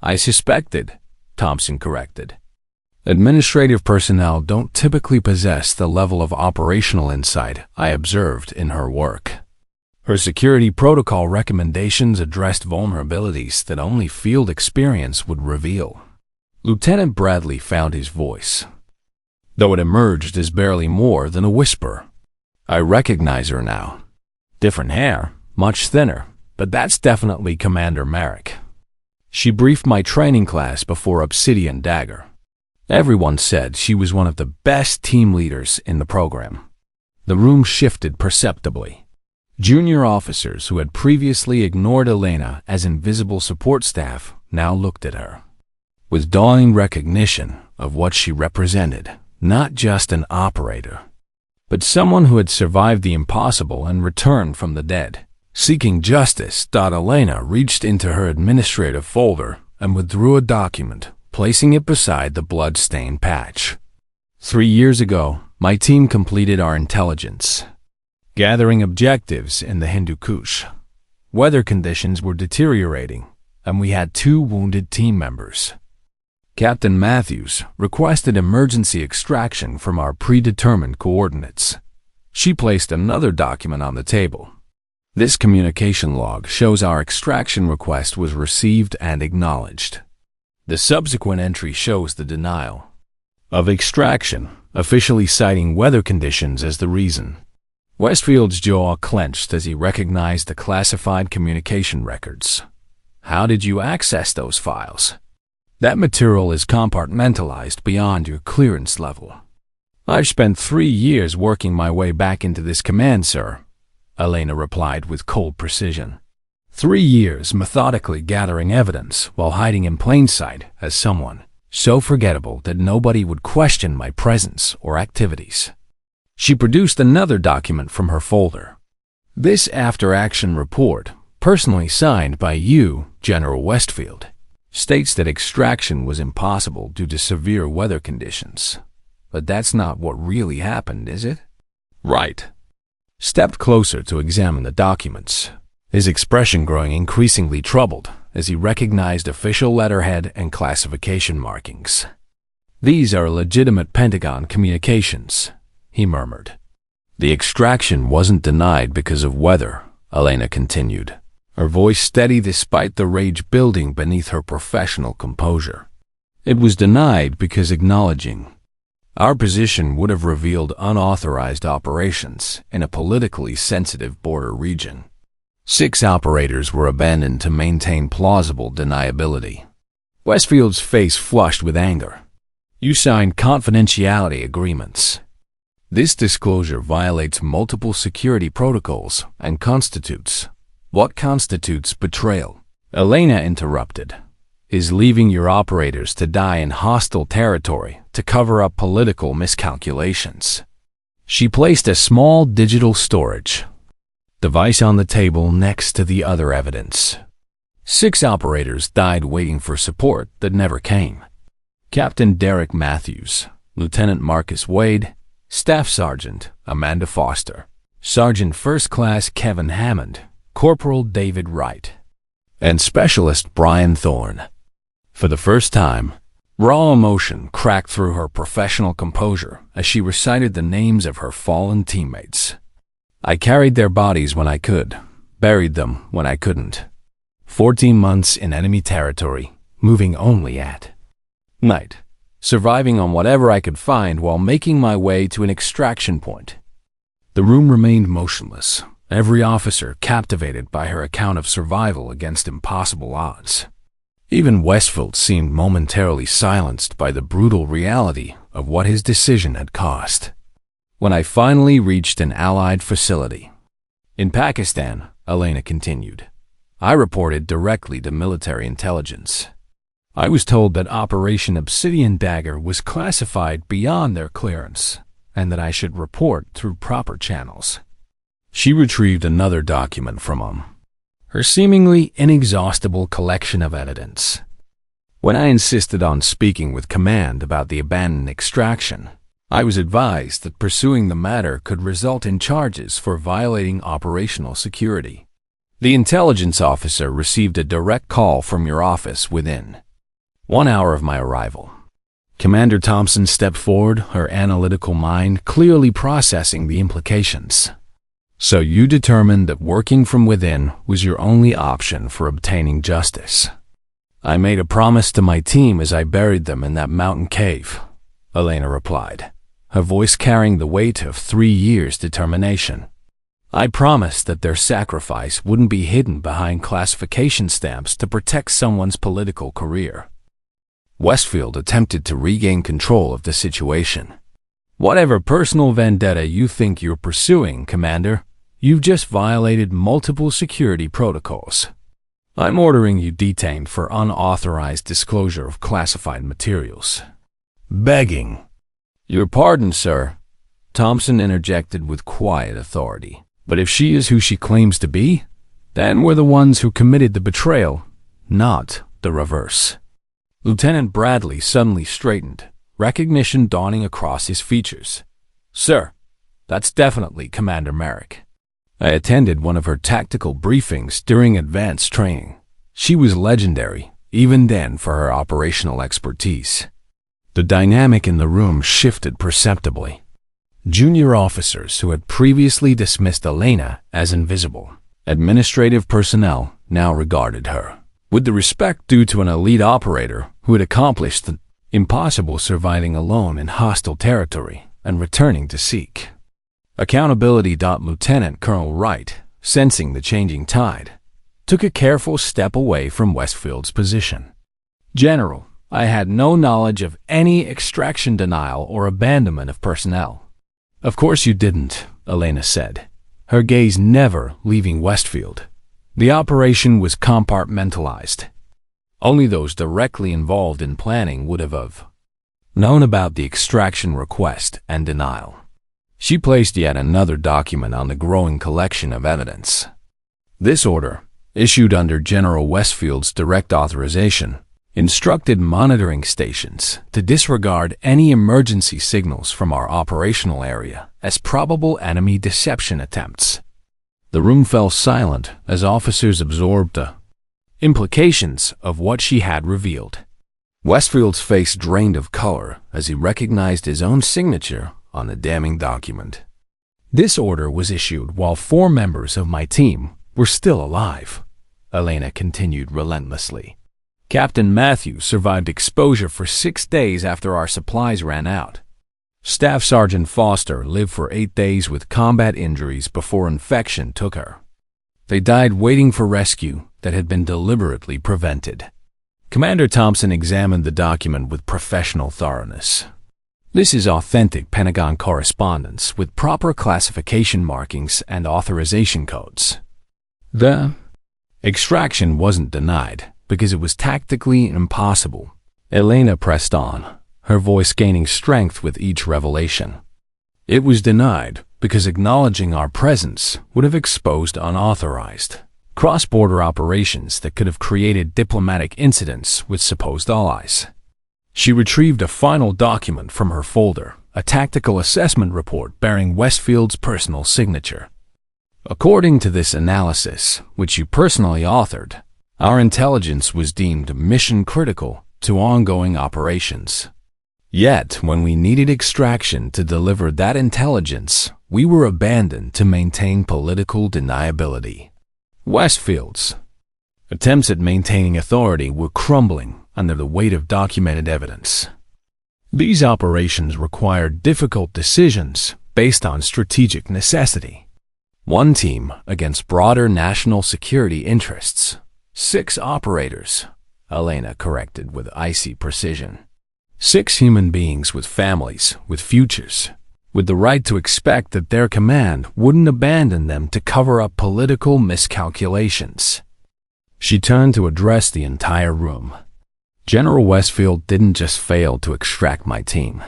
"I suspected," Thompson corrected. "Administrative personnel don't typically possess the level of operational insight I observed in her work. Her security protocol recommendations addressed vulnerabilities that only field experience would reveal." Lieutenant Bradley found his voice, though it emerged as barely more than a whisper. "I recognize her now. Different hair, much thinner, but that's definitely Commander Merrick. She briefed my training class before Obsidian Dagger. Everyone said she was one of the best team leaders in the program." The room shifted perceptibly. Junior officers who had previously ignored Elena as invisible support staff now looked at her with dawning recognition of what she represented, not just an operator, but someone who had survived the impossible and returned from the dead. Seeking justice, Elena reached into her administrative folder and withdrew a document, placing it beside the blood-stained patch. 3 years ago, my team completed our intelligence gathering objectives in the Hindu Kush. Weather conditions were deteriorating, and we had 2 wounded team members. Captain Matthews requested emergency extraction from our predetermined coordinates. She placed another document on the table. This communication log shows our extraction request was received and acknowledged. The subsequent entry shows the denial of extraction, officially citing weather conditions as the reason. Westfield's jaw clenched as he recognized the classified communication records. "How did you access those files?" "That material is compartmentalized beyond your clearance level." "I've spent 3 years working my way back into this command, sir," Elena replied with cold precision. 3 years methodically gathering evidence while hiding in plain sight as someone so forgettable that nobody would question my presence or activities. She produced another document from her folder. "This after-action report, personally signed by you, General Westfield, states that extraction was impossible due to severe weather conditions. But that's not what really happened, is it?" Wright stepped closer to examine the documents, his expression growing increasingly troubled as he recognized official letterhead and classification markings. "These are legitimate Pentagon communications," he murmured. "The extraction wasn't denied because of weather," Elena continued, her voice steady despite the rage building beneath her professional composure. "It was denied because acknowledging our position would have revealed unauthorized operations in a politically sensitive border region. 6 operators were abandoned to maintain plausible deniability." Westfield's face flushed with anger. "You signed confidentiality agreements. This disclosure violates multiple security protocols and constitutes..." "What constitutes betrayal?" Elena interrupted. "Is leaving your operators to die in hostile territory to cover up political miscalculations." She placed a small digital storage device on the table next to the other evidence. 6 operators died waiting for support that never came. Captain Derek Matthews, Lieutenant Marcus Wade, Staff Sergeant Amanda Foster, Sergeant First Class Kevin Hammond, Corporal David Wright, and Specialist Brian Thorne. For the first time, raw emotion cracked through her professional composure as she recited the names of her fallen teammates. "I carried their bodies when I could, buried them when I couldn't. 14 months in enemy territory, moving only at night, surviving on whatever I could find while making my way to an extraction point." The room remained motionless, every officer captivated by her account of survival against impossible odds. Even Westfield seemed momentarily silenced by the brutal reality of what his decision had cost. "When I finally reached an Allied facility in Pakistan," Elena continued, "I reported directly to military intelligence. I was told that Operation Obsidian Dagger was classified beyond their clearance and that I should report through proper channels." She retrieved another document from him, her seemingly inexhaustible collection of evidence. When I insisted on speaking with command about the abandoned extraction, I was advised that pursuing the matter could result in charges for violating operational security. The intelligence officer received a direct call from your office within 1 hour of my arrival. Commander Thompson stepped forward, her analytical mind clearly processing the implications. So you determined that working from within was your only option for obtaining justice. I made a promise to my team as I buried them in that mountain cave, Elena replied, her voice carrying the weight of 3 years' determination. I promised that their sacrifice wouldn't be hidden behind classification stamps to protect someone's political career. Westfield attempted to regain control of the situation. Whatever personal vendetta you think you're pursuing, Commander, you've just violated multiple security protocols. I'm ordering you detained for unauthorized disclosure of classified materials. Begging. Your pardon, sir, Thompson interjected with quiet authority. But if she is who she claims to be, then we're the ones who committed the betrayal, not the reverse. Lieutenant Bradley suddenly straightened, recognition dawning across his features. Sir, that's definitely Commander Merrick. I attended one of her tactical briefings during advanced training. She was legendary, even then, for her operational expertise. The dynamic in the room shifted perceptibly. Junior officers who had previously dismissed Elena as invisible, administrative personnel now regarded her with the respect due to an elite operator who had accomplished the impossible, surviving alone in hostile territory and returning to seek accountability. Lieutenant Colonel Wright, sensing the changing tide, took a careful step away from Westfield's position. General, I had no knowledge of any extraction denial or abandonment of personnel. Of course you didn't, Elena said, her gaze never leaving Westfield. The operation was compartmentalized. Only those directly involved in planning would have known about the extraction request and denial. She placed yet another document on the growing collection of evidence. This order, issued under General Westfield's direct authorization, instructed monitoring stations to disregard any emergency signals from our operational area as probable enemy deception attempts. The room fell silent as officers absorbed the implications of what she had revealed. Westfield's face drained of color as he recognized his own signature on the damning document. This order was issued while 4 members of my team were still alive, Elena continued relentlessly. Captain Matthews survived exposure for 6 days after our supplies ran out. Staff Sergeant Foster lived for 8 days with combat injuries before infection took her. They died waiting for rescue that had been deliberately prevented. Commander Thompson examined the document with professional thoroughness. This is authentic Pentagon correspondence with proper classification markings and authorization codes. The extraction wasn't denied because it was tactically impossible. Elena pressed on, her voice gaining strength with each revelation. It was denied because acknowledging our presence would have exposed unauthorized cross-border operations that could have created diplomatic incidents with supposed allies. She retrieved a final document from her folder, a tactical assessment report bearing Westfield's personal signature. According to this analysis, which you personally authored, our intelligence was deemed mission-critical to ongoing operations. Yet, when we needed extraction to deliver that intelligence, we were abandoned to maintain political deniability. Westfield's attempts at maintaining authority were crumbling under the weight of documented evidence. These operations required difficult decisions based on strategic necessity. One team against broader national security interests. 6 operators, Elena corrected with icy precision. 6 human beings with families, with futures, with the right to expect that their command wouldn't abandon them to cover up political miscalculations. She turned to address the entire room. General Westfield didn't just fail to extract my team.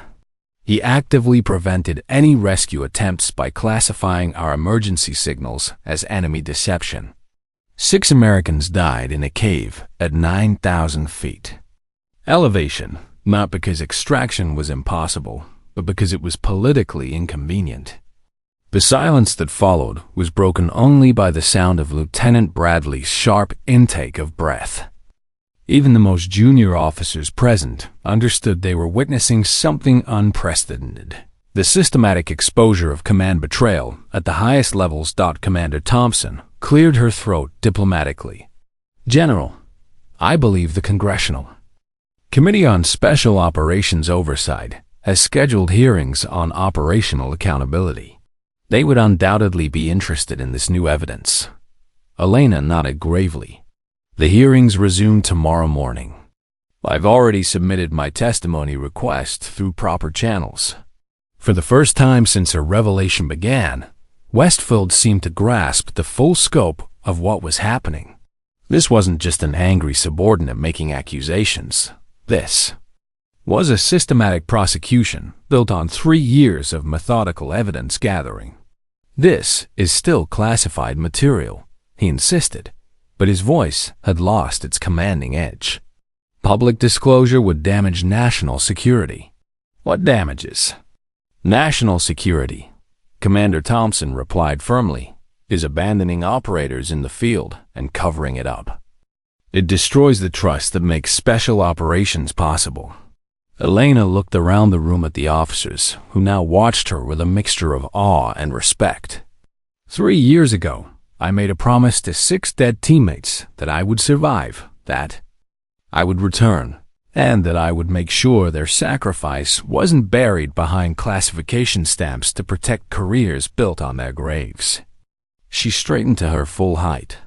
He actively prevented any rescue attempts by classifying our emergency signals as enemy deception. 6 Americans died in a cave at 9,000 feet. Elevation, not because extraction was impossible, but because it was politically inconvenient. The silence that followed was broken only by the sound of Lieutenant Bradley's sharp intake of breath. Even the most junior officers present understood they were witnessing something unprecedented. The systematic exposure of command betrayal at the highest levels. Commander Thompson cleared her throat diplomatically. "General, I believe the Congressional Committee on Special Operations Oversight has scheduled hearings on operational accountability. They would undoubtedly be interested in this new evidence." Elena nodded gravely. "The hearings resume tomorrow morning. I've already submitted my testimony request through proper channels." For the first time since her revelation began, Westfield seemed to grasp the full scope of what was happening. This wasn't just an angry subordinate making accusations. This was a systematic prosecution built on 3 years of methodical evidence gathering. "This is still classified material," he insisted, but his voice had lost its commanding edge. "Public disclosure would damage national security." "What damages?" "National security," Commander Thompson replied firmly, "is abandoning operators in the field and covering it up. It destroys the trust that makes special operations possible." Elena looked around the room at the officers, who now watched her with a mixture of awe and respect. 3 years ago, I made a promise to 6 dead teammates that I would survive, that I would return, and that I would make sure their sacrifice wasn't buried behind classification stamps to protect careers built on their graves. She straightened to her full height.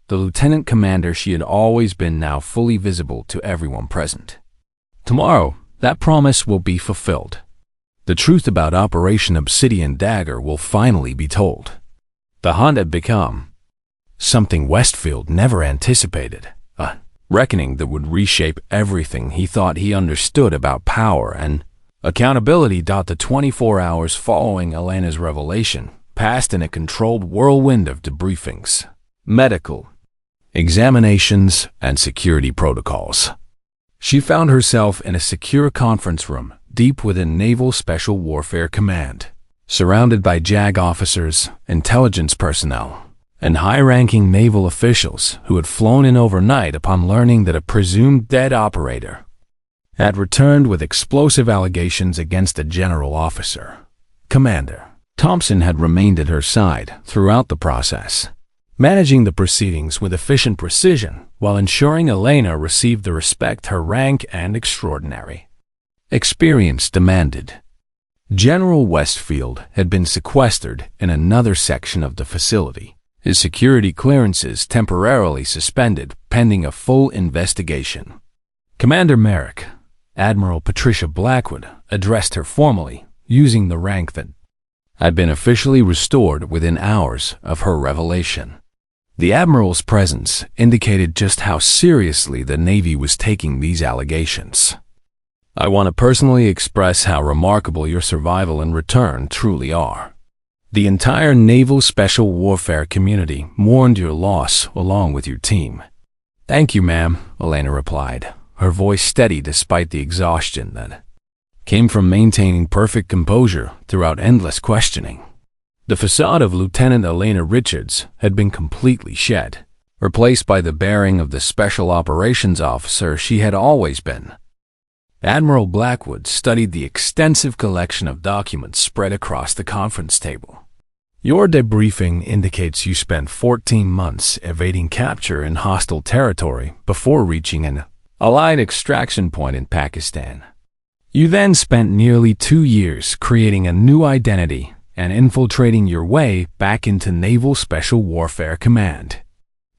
The lieutenant commander she had always been now fully visible to everyone present. "Tomorrow, that promise will be fulfilled. The truth about Operation Obsidian Dagger will finally be told." The hunt had become something Westfield never anticipated, a reckoning that would reshape everything he thought he understood about power and accountability. The 24 hours following Elena's revelation passed in a controlled whirlwind of debriefings, medical examinations, and security protocols. She found herself in a secure conference room deep within Naval Special Warfare Command, surrounded by JAG officers, intelligence personnel, and high-ranking naval officials who had flown in overnight upon learning that a presumed dead operator had returned with explosive allegations against a general officer. Commander Thompson had remained at her side throughout the process, managing the proceedings with efficient precision while ensuring Elena received the respect her rank and extraordinary experience demanded. General Westfield had been sequestered in another section of the facility, his security clearances temporarily suspended pending a full investigation. Commander Merrick, Admiral Patricia Blackwood, addressed her formally, using the rank that had been officially restored within hours of her revelation. The Admiral's presence indicated just how seriously the Navy was taking these allegations. "I want to personally express how remarkable your survival and return truly are. The entire Naval Special Warfare community mourned your loss along with your team." "Thank you, ma'am," Elena replied, her voice steady despite the exhaustion that came from maintaining perfect composure throughout endless questioning. The facade of Lieutenant Elena Richards had been completely shed, replaced by the bearing of the Special Operations Officer she had always been. Admiral Blackwood studied the extensive collection of documents spread across the conference table. "Your debriefing indicates you spent 14 months evading capture in hostile territory before reaching an Allied extraction point in Pakistan. You then spent nearly 2 years creating a new identity and infiltrating your way back into Naval Special Warfare Command."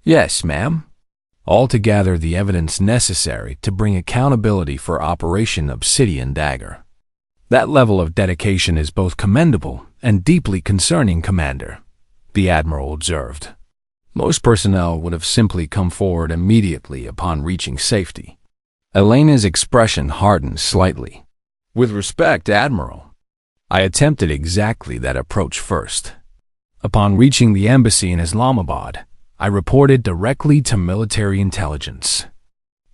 "Yes, ma'am." "Altogether the evidence necessary to bring accountability for Operation Obsidian Dagger. That level of dedication is both commendable and deeply concerning, Commander," the Admiral observed. "Most personnel would have simply come forward immediately upon reaching safety." Elena's expression hardened slightly. "With respect, Admiral, I attempted exactly that approach first. Upon reaching the embassy in Islamabad, I reported directly to military intelligence.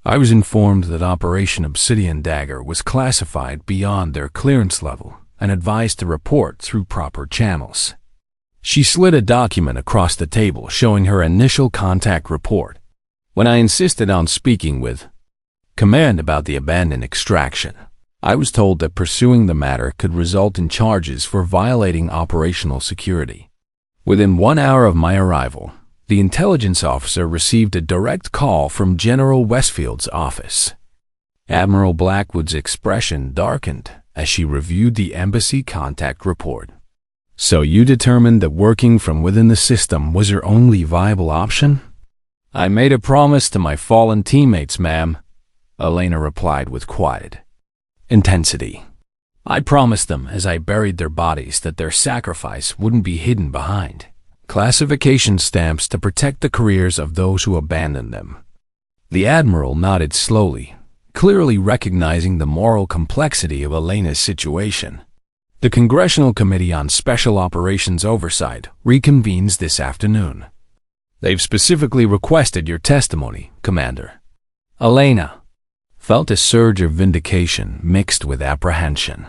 I was informed that Operation Obsidian Dagger was classified beyond their clearance level and advised to report through proper channels. She slid a document across the table showing her initial contact report. When I insisted on speaking with command about the abandoned extraction, I was told that pursuing the matter could result in charges for violating operational security. Within 1 hour of my arrival, the intelligence officer received a direct call from General Westfield's office. Admiral Blackwood's expression darkened as she reviewed the embassy contact report. "So you determined that working from within the system was your only viable option?" "I made a promise to my fallen teammates, ma'am," Elena replied with quiet intensity. "I promised them as I buried their bodies that their sacrifice wouldn't be hidden behind classification stamps to protect the careers of those who abandoned them." The Admiral nodded slowly, clearly recognizing the moral complexity of Elena's situation. "The Congressional Committee on Special Operations Oversight reconvenes this afternoon. They've specifically requested your testimony, Commander." Elena felt a surge of vindication mixed with apprehension.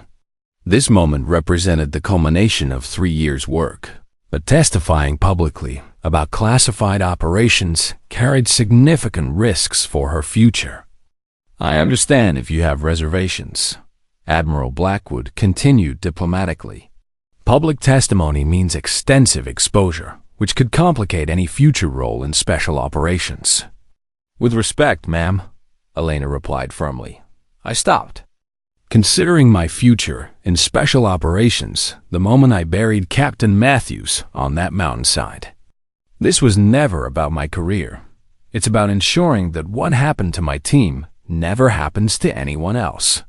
This moment represented the culmination of 3 years' work. But testifying publicly about classified operations carried significant risks for her future. "I understand if you have reservations," Admiral Blackwood continued diplomatically. "Public testimony means extensive exposure, which could complicate any future role in special operations." "With respect, ma'am," Elena replied firmly. I stopped. Considering my future in special operations the moment I buried Captain Matthews on that mountainside. This was never about my career. It's about ensuring that what happened to my team never happens to anyone else.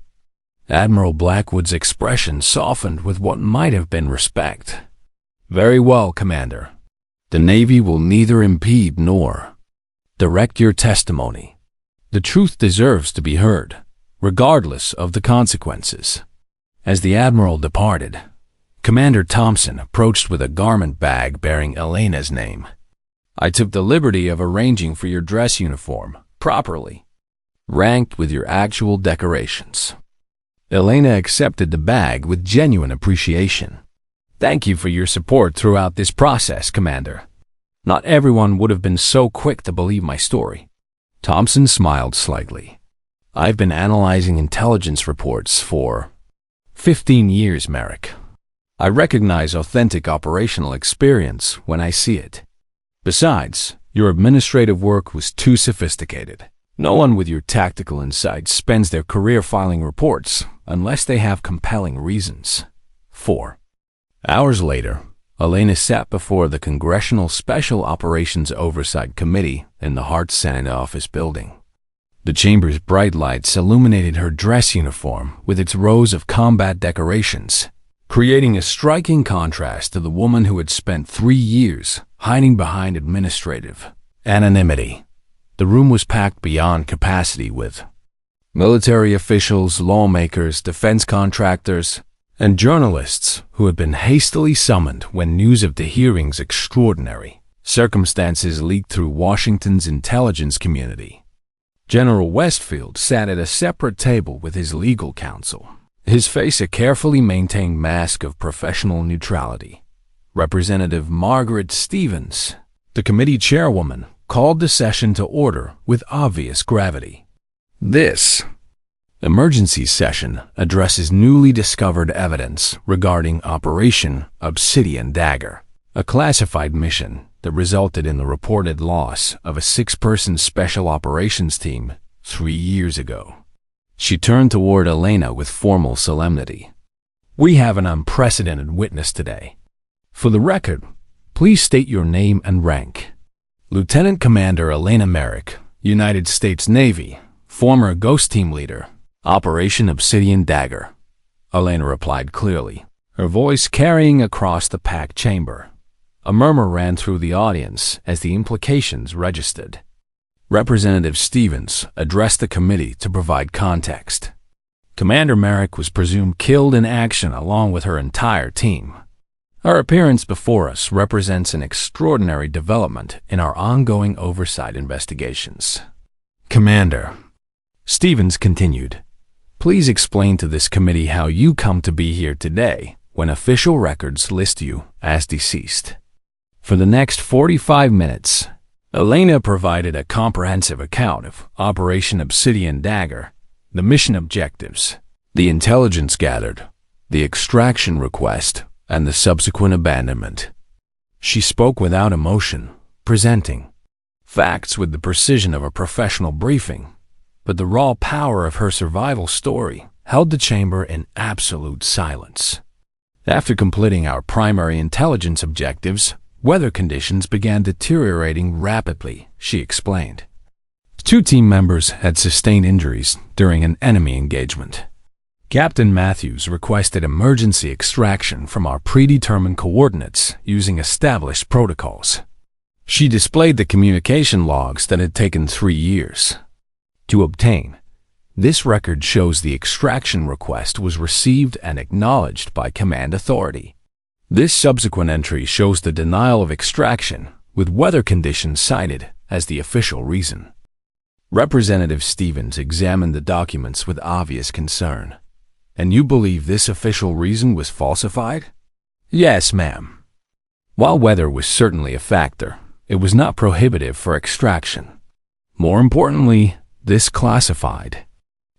Admiral Blackwood's expression softened with what might have been respect. "Very well, Commander. The Navy will neither impede nor direct your testimony. The truth deserves to be heard, regardless of the consequences." As the Admiral departed, Commander Thompson approached with a garment bag bearing Elena's name. "I took the liberty of arranging for your dress uniform, properly ranked with your actual decorations." Elena accepted the bag with genuine appreciation. "Thank you for your support throughout this process, Commander. Not everyone would have been so quick to believe my story." Thompson smiled slightly. "I've been analyzing intelligence reports for 15 years, Merrick. I recognize authentic operational experience when I see it. Besides, your administrative work was too sophisticated. No one with your tactical insights spends their career filing reports unless they have compelling reasons." 4 hours later, Elena sat before the Congressional Special Operations Oversight Committee in the Hart Senate office building. The chamber's bright lights illuminated her dress uniform with its rows of combat decorations, creating a striking contrast to the woman who had spent 3 years hiding behind administrative anonymity. The room was packed beyond capacity with military officials, lawmakers, defense contractors, and journalists who had been hastily summoned when news of the hearing's extraordinary circumstances leaked through Washington's intelligence community. General Westfield sat at a separate table with his legal counsel, his face a carefully maintained mask of professional neutrality. Representative Margaret Stevens, the committee chairwoman, called the session to order with obvious gravity. "This emergency session addresses newly discovered evidence regarding Operation Obsidian Dagger, a classified mission that resulted in the reported loss of a 6-person special operations team 3 years ago." She turned toward Elena with formal solemnity. "We have an unprecedented witness today. For the record, please state your name and rank." "Lieutenant Commander Elena Merrick, United States Navy, former Ghost Team leader, Operation Obsidian Dagger," Elena replied clearly, her voice carrying across the packed chamber. A murmur ran through the audience as the implications registered. Representative Stevens addressed the committee to provide context. Commander Merrick was presumed killed in action along with her entire team. Her appearance before us represents an extraordinary development in our ongoing oversight investigations. Commander, Stevens continued, please explain to this committee how you come to be here today when official records list you as deceased. For the next 45 minutes, Elena provided a comprehensive account of Operation Obsidian Dagger, the mission objectives, the intelligence gathered, the extraction request, and the subsequent abandonment. She spoke without emotion, presenting facts with the precision of a professional briefing, but the raw power of her survival story held the chamber in absolute silence. After completing our primary intelligence objectives, weather conditions began deteriorating rapidly, she explained. 2 team members had sustained injuries during an enemy engagement. Captain Matthews requested emergency extraction from our predetermined coordinates using established protocols. She displayed the communication logs that had taken 3 years to obtain. This record shows the extraction request was received and acknowledged by command authority. This subsequent entry shows the denial of extraction, with weather conditions cited as the official reason. Representative Stevens examined the documents with obvious concern. And you believe this official reason was falsified? Yes, ma'am. While weather was certainly a factor, it was not prohibitive for extraction. More importantly, this classified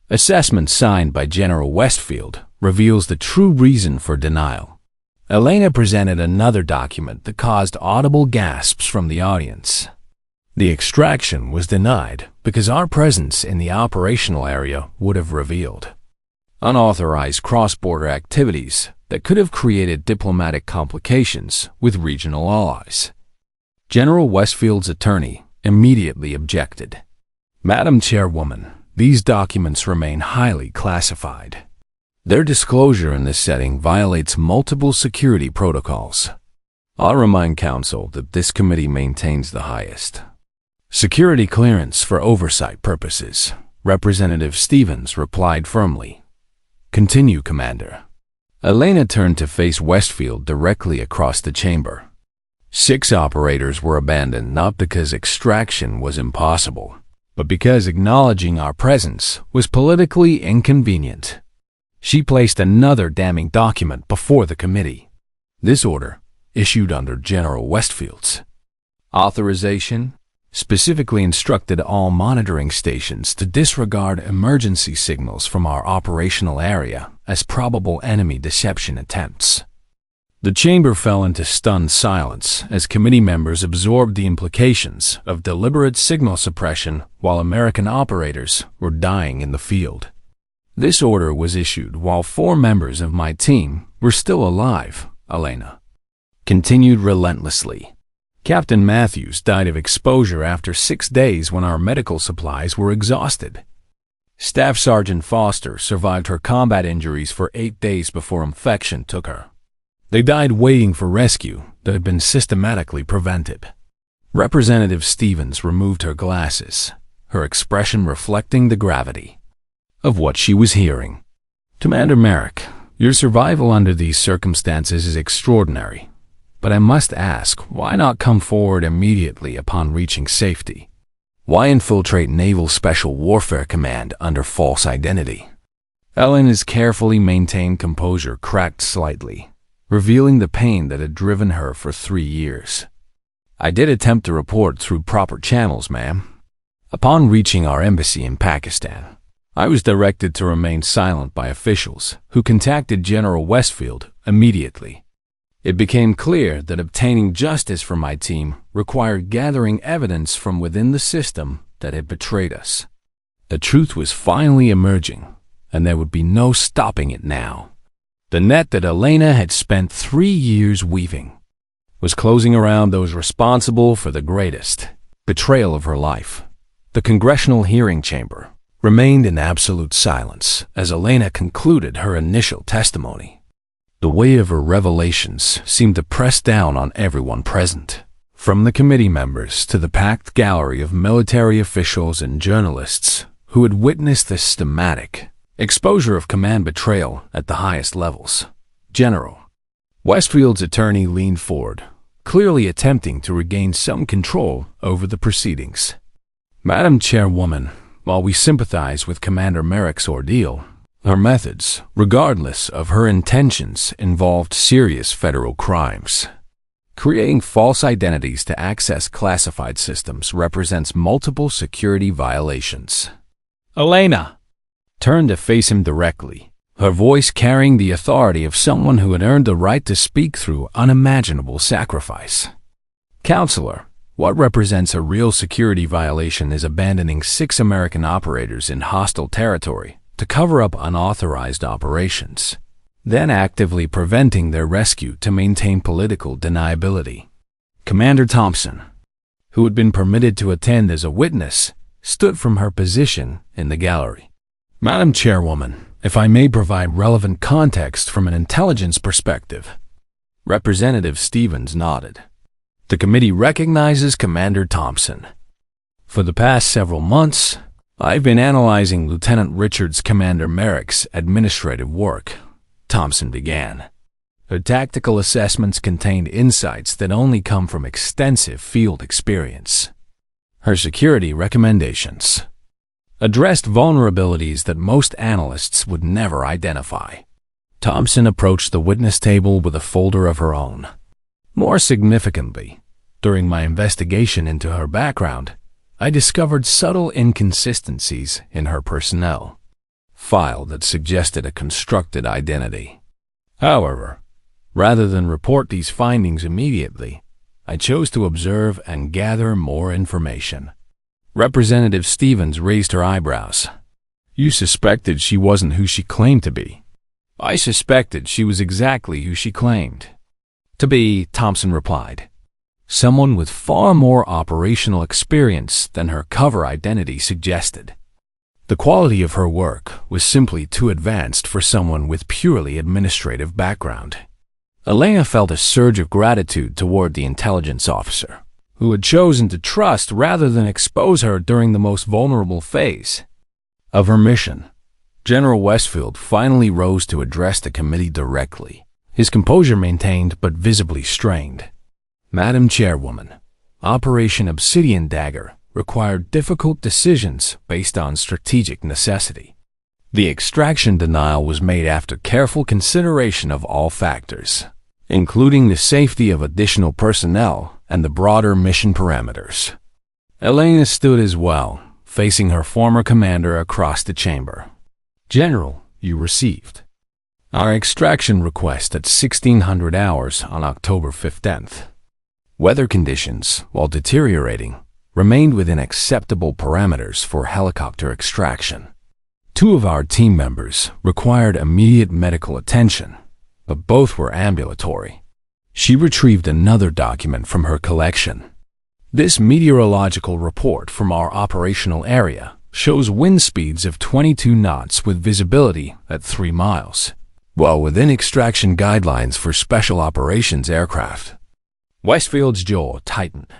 assessment signed by General Westfield reveals the true reason for denial. Elena presented another document that caused audible gasps from the audience. The extraction was denied because our presence in the operational area would have revealed unauthorized cross-border activities that could have created diplomatic complications with regional allies. General Westfield's attorney immediately objected. Madam Chairwoman, these documents remain highly classified. Their disclosure in this setting violates multiple security protocols. I'll remind Counsel that this committee maintains the highest security clearance for oversight purposes. Representative Stevens replied firmly. Continue, Commander. Elena turned to face Westfield directly across the chamber. 6 operators were abandoned not because extraction was impossible, but because acknowledging our presence was politically inconvenient. She placed another damning document before the committee. This order, issued under General Westfield's authorization, specifically instructed all monitoring stations to disregard emergency signals from our operational area as probable enemy deception attempts. The chamber fell into stunned silence as committee members absorbed the implications of deliberate signal suppression while American operators were dying in the field. This order was issued while 4 members of my team were still alive, Elena continued relentlessly. Captain Matthews died of exposure after 6 days when our medical supplies were exhausted. Staff Sergeant Foster survived her combat injuries for 8 days before infection took her. They died waiting for rescue that had been systematically prevented. Representative Stevens removed her glasses, her expression reflecting the gravity of what she was hearing. Commander Merrick, your survival under these circumstances is extraordinary. But I must ask, why not come forward immediately upon reaching safety? Why infiltrate Naval Special Warfare Command under false identity? Elena's carefully maintained composure cracked slightly, revealing the pain that had driven her for 3 years. I did attempt to report through proper channels, ma'am. Upon reaching our embassy in Pakistan, I was directed to remain silent by officials who contacted General Westfield immediately. It became clear that obtaining justice for my team required gathering evidence from within the system that had betrayed us. The truth was finally emerging, and there would be no stopping it now. The net that Elena had spent 3 years weaving was closing around those responsible for the greatest betrayal of her life. The Congressional hearing chamber remained in absolute silence as Elena concluded her initial testimony. The weight of her revelations seemed to press down on everyone present, from the committee members to the packed gallery of military officials and journalists who had witnessed the systematic, Exposure of command betrayal at the highest levels. General. Westfield's attorney leaned forward, clearly attempting to regain some control over the proceedings. Madam Chairwoman, while we sympathize with Commander Merrick's ordeal, her methods, regardless of her intentions, involved serious federal crimes. Creating false identities to access classified systems represents multiple security violations. Elena turned to face him directly, her voice carrying the authority of someone who had earned the right to speak through unimaginable sacrifice. Counselor, what represents a real security violation is abandoning 6 American operators in hostile territory to cover up unauthorized operations, then actively preventing their rescue to maintain political deniability. Commander Thompson, who had been permitted to attend as a witness, stood from her position in the gallery. Madam Chairwoman, if I may provide relevant context from an intelligence perspective. Representative Stevens nodded. The committee recognizes Commander Thompson. For the past several months, I've been analyzing Lieutenant Richards Commander Merrick's administrative work, Thompson began. Her tactical assessments contained insights that only come from extensive field experience. Her security recommendations addressed vulnerabilities that most analysts would never identify. Thompson approached the witness table with a folder of her own. More significantly, during my investigation into her background, I discovered subtle inconsistencies in her personnel file that suggested a constructed identity. However, rather than report these findings immediately, I chose to observe and gather more information. Representative Stevens raised her eyebrows. You suspected she wasn't who she claimed to be. I suspected she was exactly who she claimed to be, Thompson replied. Someone with far more operational experience than her cover identity suggested. The quality of her work was simply too advanced for someone with purely administrative background. Elena felt a surge of gratitude toward the intelligence officer, who had chosen to trust rather than expose her during the most vulnerable phase of her mission. General Westfield finally rose to address the committee directly, his composure maintained but visibly strained. Madam Chairwoman, Operation Obsidian Dagger required difficult decisions based on strategic necessity. The extraction denial was made after careful consideration of all factors, including the safety of additional personnel and the broader mission parameters. Elena stood as well, facing her former commander across the chamber. General, you received our extraction request at 1600 hours on October 15th. Weather conditions, while deteriorating, remained within acceptable parameters for helicopter extraction. 2 of our team members required immediate medical attention, but both were ambulatory. She retrieved another document from her collection. This meteorological report from our operational area shows wind speeds of 22 knots with visibility at 3 miles, while within extraction guidelines for special operations aircraft. Westfield's jaw tightened.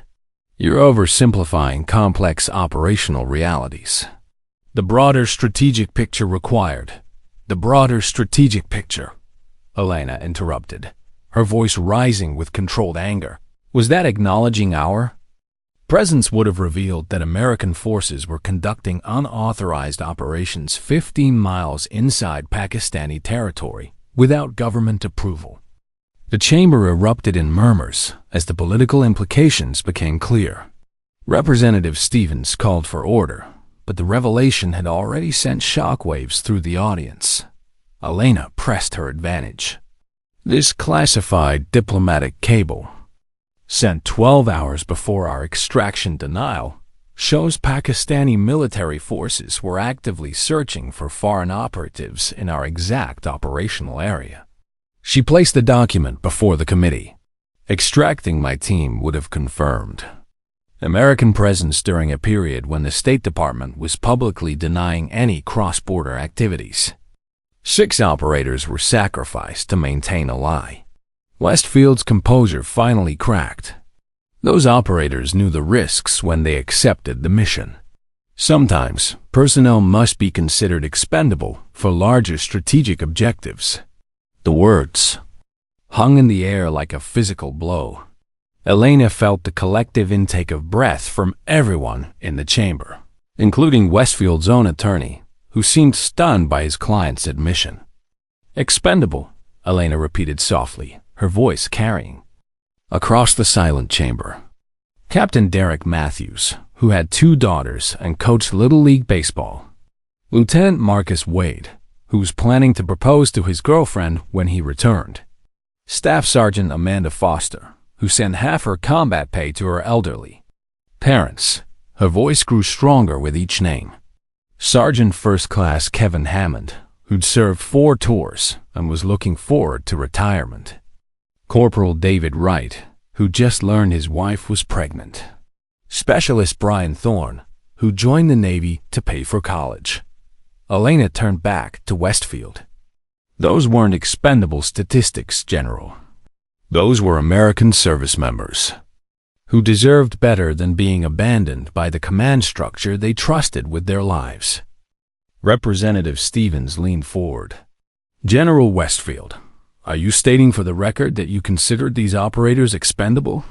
You're oversimplifying complex operational realities. The broader strategic picture required. The broader strategic picture, Elena interrupted, her voice rising with controlled anger. Was that acknowledging our presence would have revealed that American forces were conducting unauthorized operations 15 miles inside Pakistani territory without government approval. The chamber erupted in murmurs as the political implications became clear. Representative Stevens called for order, but the revelation had already sent shockwaves through the audience. Elena pressed her advantage. This classified diplomatic cable, sent 12 hours before our extraction denial, shows Pakistani military forces were actively searching for foreign operatives in our exact operational area. She placed the document before the committee. Extracting my team would have confirmed American presence during a period when the State Department was publicly denying any cross-border activities. 6 operators were sacrificed to maintain a lie. Westfield's composure finally cracked. Those operators knew the risks when they accepted the mission. Sometimes, personnel must be considered expendable for larger strategic objectives. The words hung in the air like a physical blow. Elena felt the collective intake of breath from everyone in the chamber, including Westfield's own attorney, who seemed stunned by his client's admission. Expendable, Elena repeated softly, her voice carrying. Across the silent chamber, Captain Derek Matthews, who had 2 daughters and coached Little League Baseball, Lieutenant Marcus Wade, who was planning to propose to his girlfriend when he returned, Staff Sergeant Amanda Foster, who sent half her combat pay to her elderly parents. Her voice grew stronger with each name. Sergeant First Class Kevin Hammond, who'd served 4 tours and was looking forward to retirement. Corporal David Wright, who just learned his wife was pregnant. Specialist Brian Thorne, who joined the Navy to pay for college. Elena turned back to Westfield. Those weren't expendable statistics, General. Those were American service members who deserved better than being abandoned by the command structure they trusted with their lives. Representative Stevens leaned forward. General Westfield, are you stating for the record that you considered these operators expendable?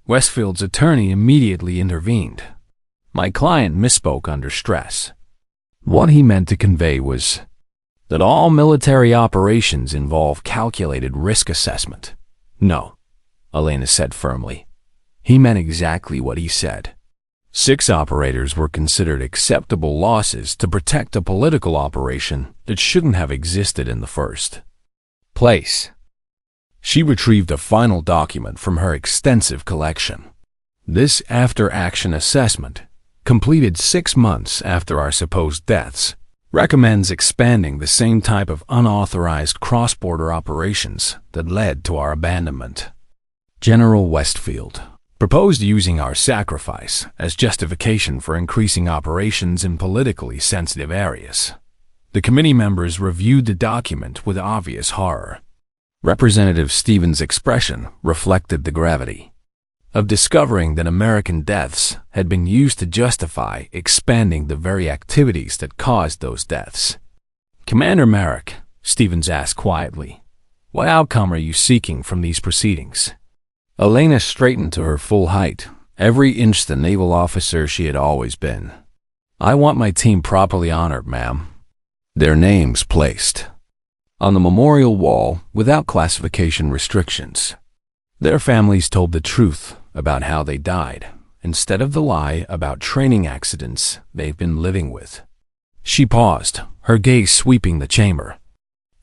Westfield's attorney immediately intervened. My client misspoke under stress. What he meant to convey was that all military operations involve calculated risk assessment. No, Elena said firmly. He meant exactly what he said. 6 operators were considered acceptable losses to protect a political operation that shouldn't have existed in the first place. She retrieved a final document from her extensive collection. This after-action assessment, completed 6 months after our supposed deaths, recommends expanding the same type of unauthorized cross-border operations that led to our abandonment. General Westfield proposed using our sacrifice as justification for increasing operations in politically sensitive areas. The committee members reviewed the document with obvious horror. Representative Stevens' expression reflected the gravity of discovering that American deaths had been used to justify expanding the very activities that caused those deaths. Commander Merrick, Stevens asked quietly, what outcome are you seeking from these proceedings? Elena straightened to her full height, every inch the naval officer she had always been. I want my team properly honored, ma'am. Their names placed on the memorial wall without classification restrictions. Their families told the truth about how they died, instead of the lie about training accidents they've been living with. She paused, her gaze sweeping the chamber.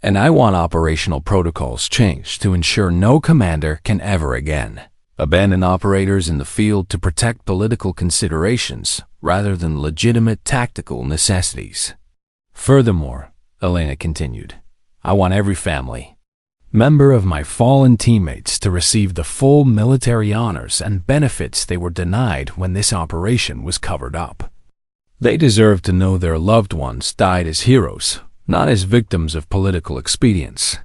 And I want operational protocols changed to ensure no commander can ever again abandon operators in the field to protect political considerations rather than legitimate tactical necessities. Furthermore, Elena continued, I want every family member of my fallen teammates to receive the full military honors and benefits they were denied when this operation was covered up. They deserve to know their loved ones died as heroes, not as victims of political expedience.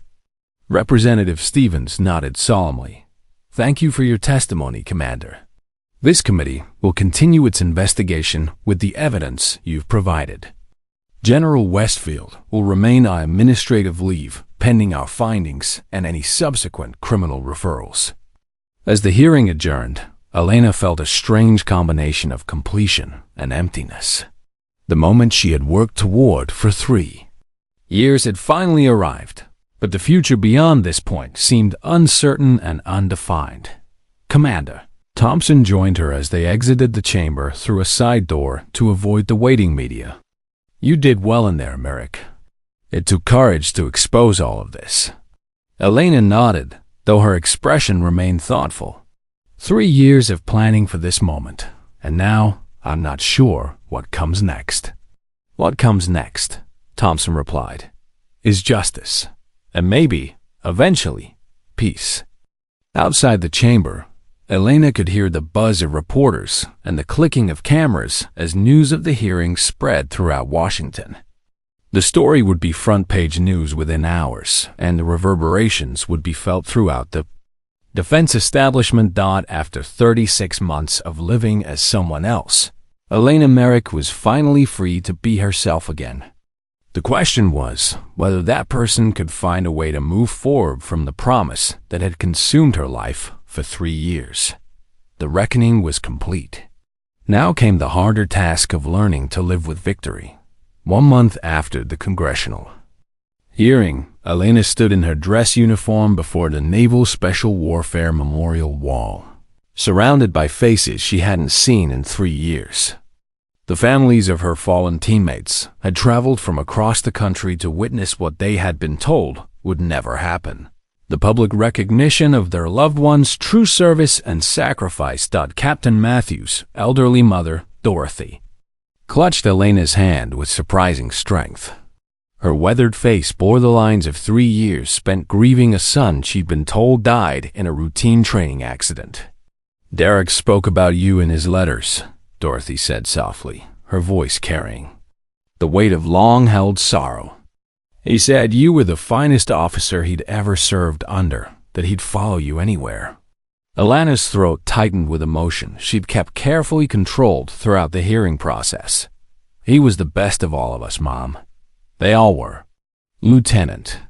Representative Stevens nodded solemnly. Thank you for your testimony, Commander. This committee will continue its investigation with the evidence you've provided. General Westfield will remain on administrative leave pending our findings and any subsequent criminal referrals. As the hearing adjourned, Elena felt a strange combination of completion and emptiness. The moment she had worked toward for 3 years had finally arrived, but the future beyond this point seemed uncertain and undefined. Commander Thompson joined her as they exited the chamber through a side door to avoid the waiting media. You did well in there, Merrick. It took courage to expose all of this. Elena nodded, though her expression remained thoughtful. 3 years of planning for this moment, and now I'm not sure what comes next. What comes next, Thompson replied, is justice, and maybe, eventually, peace. Outside the chamber, Elena could hear the buzz of reporters and the clicking of cameras as news of the hearing spread throughout Washington. The story would be front-page news within hours, and the reverberations would be felt throughout the defense establishment. After 36 months of living as someone else, Elena Merrick was finally free to be herself again. The question was whether that person could find a way to move forward from the promise that had consumed her life for 3 years. The reckoning was complete. Now came the harder task of learning to live with victory. 1 month after the Congressional hearing, Elena stood in her dress uniform before the Naval Special Warfare Memorial Wall, surrounded by faces she hadn't seen in 3 years. The families of her fallen teammates had traveled from across the country to witness what they had been told would never happen. The public recognition of their loved ones' true service and sacrifice. Captain Matthews' elderly mother, Dorothy, clutched Elena's hand with surprising strength. Her weathered face bore the lines of 3 years spent grieving a son she'd been told died in a routine training accident. "Derek spoke about you in his letters," Dorothy said softly, her voice carrying the weight of long-held sorrow. "He said you were the finest officer he'd ever served under, that he'd follow you anywhere." Elena's throat tightened with emotion she'd kept carefully controlled throughout the hearing process. "He was the best of all of us, Mom. They all were." Lieutenant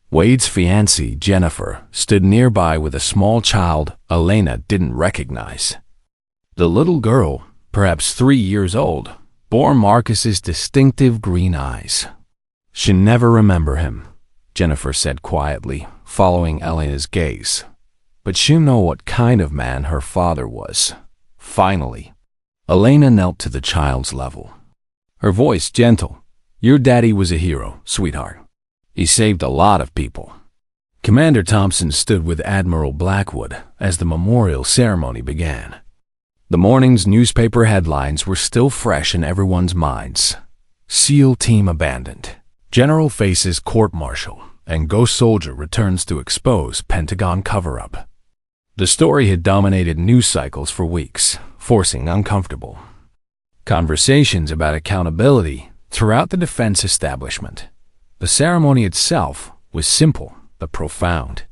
Wade's fiancée, Jennifer, stood nearby with a small child Elena didn't recognize. The little girl, perhaps 3 years old, bore Marcus's distinctive green eyes. "She'll never remember him," Jennifer said quietly, following Elena's gaze. "But she'll know what kind of man her father was." Finally, Elena knelt to the child's level, her voice gentle. "Your daddy was a hero, sweetheart. He saved a lot of people." Commander Thompson stood with Admiral Blackwood as the memorial ceremony began. The morning's newspaper headlines were still fresh in everyone's minds. SEAL team abandoned. General faces court-martial, and ghost soldier returns to expose Pentagon cover-up. The story had dominated news cycles for weeks, forcing uncomfortable conversations about accountability throughout the defense establishment. The ceremony itself was simple but profound.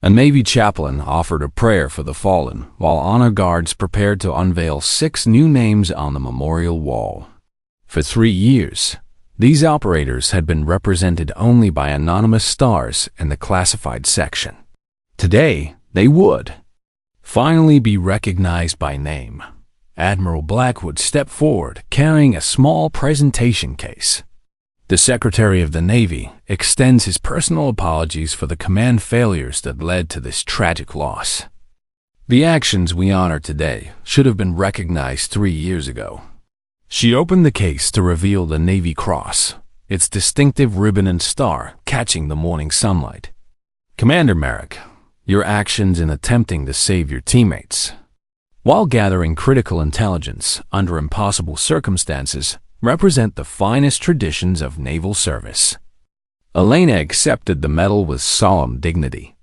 A Navy chaplain offered a prayer for the fallen, while honor guards prepared to unveil 6 new names on the memorial wall. For 3 years, these operators had been represented only by anonymous stars in the classified section. Today, they would finally be recognized by name. Admiral Blackwood stepped forward, carrying a small presentation case. The Secretary of the Navy extends his personal apologies for the command failures that led to this tragic loss. The actions we honor today should have been recognized 3 years ago. She opened the case to reveal the Navy Cross, its distinctive ribbon and star catching the morning sunlight. "Commander Merrick, your actions in attempting to save your teammates while gathering critical intelligence under impossible circumstances represent the finest traditions of naval service." Elena accepted the medal with solemn dignity.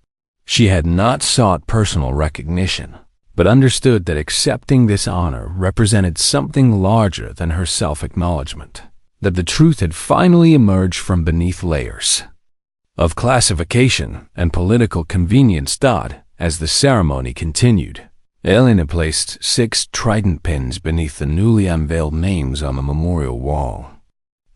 She had not sought personal recognition, but understood that accepting this honor represented something larger than her self-acknowledgement, that the truth had finally emerged from beneath layers of classification and political convenience. As the ceremony continued, Elena placed 6 trident pins beneath the newly unveiled names on the memorial wall.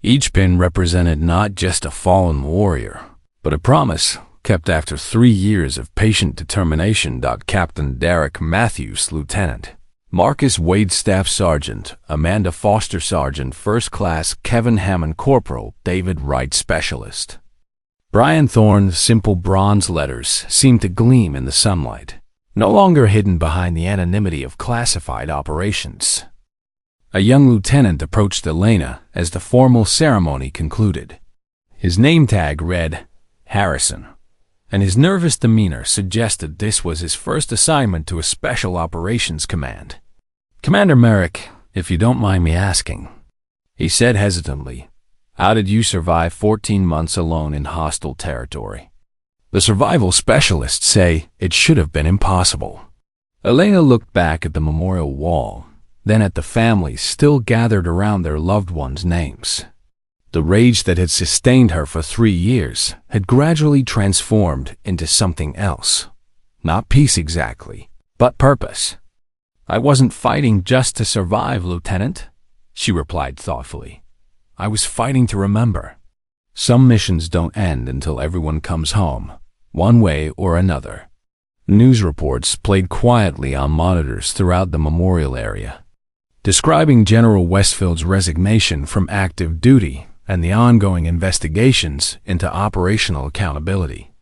Each pin represented not just a fallen warrior, but a promise kept after 3 years of patient determination. Captain Derek Matthews, Lieutenant Marcus Wade, Staff Sergeant Amanda Foster, Sergeant First Class Kevin Hammond, Corporal David Wright, Specialist Brian Thorne. Simple bronze letters seemed to gleam in the sunlight, no longer hidden behind the anonymity of classified operations. A young lieutenant approached Elena as the formal ceremony concluded. His name tag read Harrison, and his nervous demeanor suggested this was his first assignment to a Special Operations Command. "Commander Merrick, if you don't mind me asking," he said hesitantly, "how did you survive 14 months alone in hostile territory?" The survival specialists say it should have been impossible. Elena looked back at the memorial wall, then at the families still gathered around their loved ones' names. The rage that had sustained her for 3 years had gradually transformed into something else. Not peace exactly, but purpose. "I wasn't fighting just to survive, Lieutenant," she replied thoughtfully. "I was fighting to remember. Some missions don't end until everyone comes home, one way or another." News reports played quietly on monitors throughout the memorial area, describing General Westfield's resignation from active duty and the ongoing investigations into operational accountability.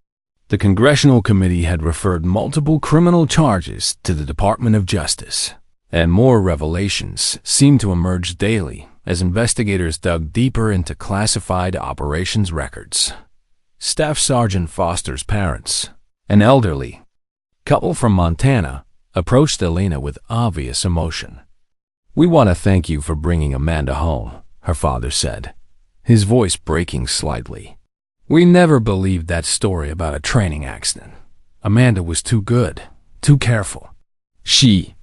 The Congressional Committee had referred multiple criminal charges to the Department of Justice, and more revelations seemed to emerge daily as investigators dug deeper into classified operations records. Staff Sergeant Foster's parents, an elderly couple from Montana, approached Elena with obvious emotion. "We want to thank you for bringing Amanda home," her father said, his voice breaking slightly. "We never believed that story about a training accident. Amanda was too good, too careful. She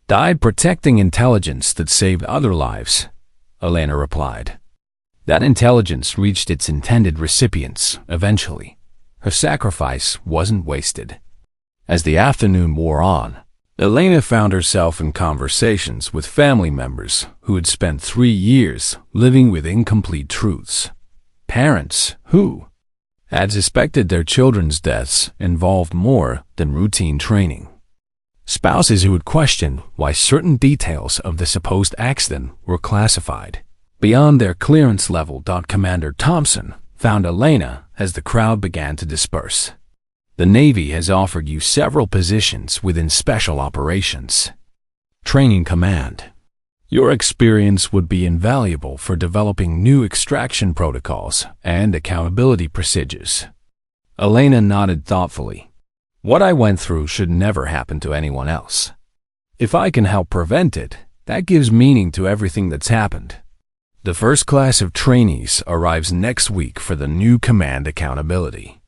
died protecting intelligence that saved other lives," Elena replied. "That intelligence reached its intended recipients eventually. Her sacrifice wasn't wasted." As the afternoon wore on, Elena found herself in conversations with family members who had spent 3 years living with incomplete truths. Parents who had suspected their children's deaths involved more than routine training. Spouses who had questioned why certain details of the supposed accident were classified beyond their clearance level. Commander Thompson found Elena as the crowd began to disperse. "The Navy has offered you several positions within Special Operations Training Command. Your experience would be invaluable for developing new extraction protocols and accountability procedures." Elena nodded thoughtfully. "What I went through should never happen to anyone else. If I can help prevent it, that gives meaning to everything that's happened." The first class of trainees arrives next week for the new Command Accountability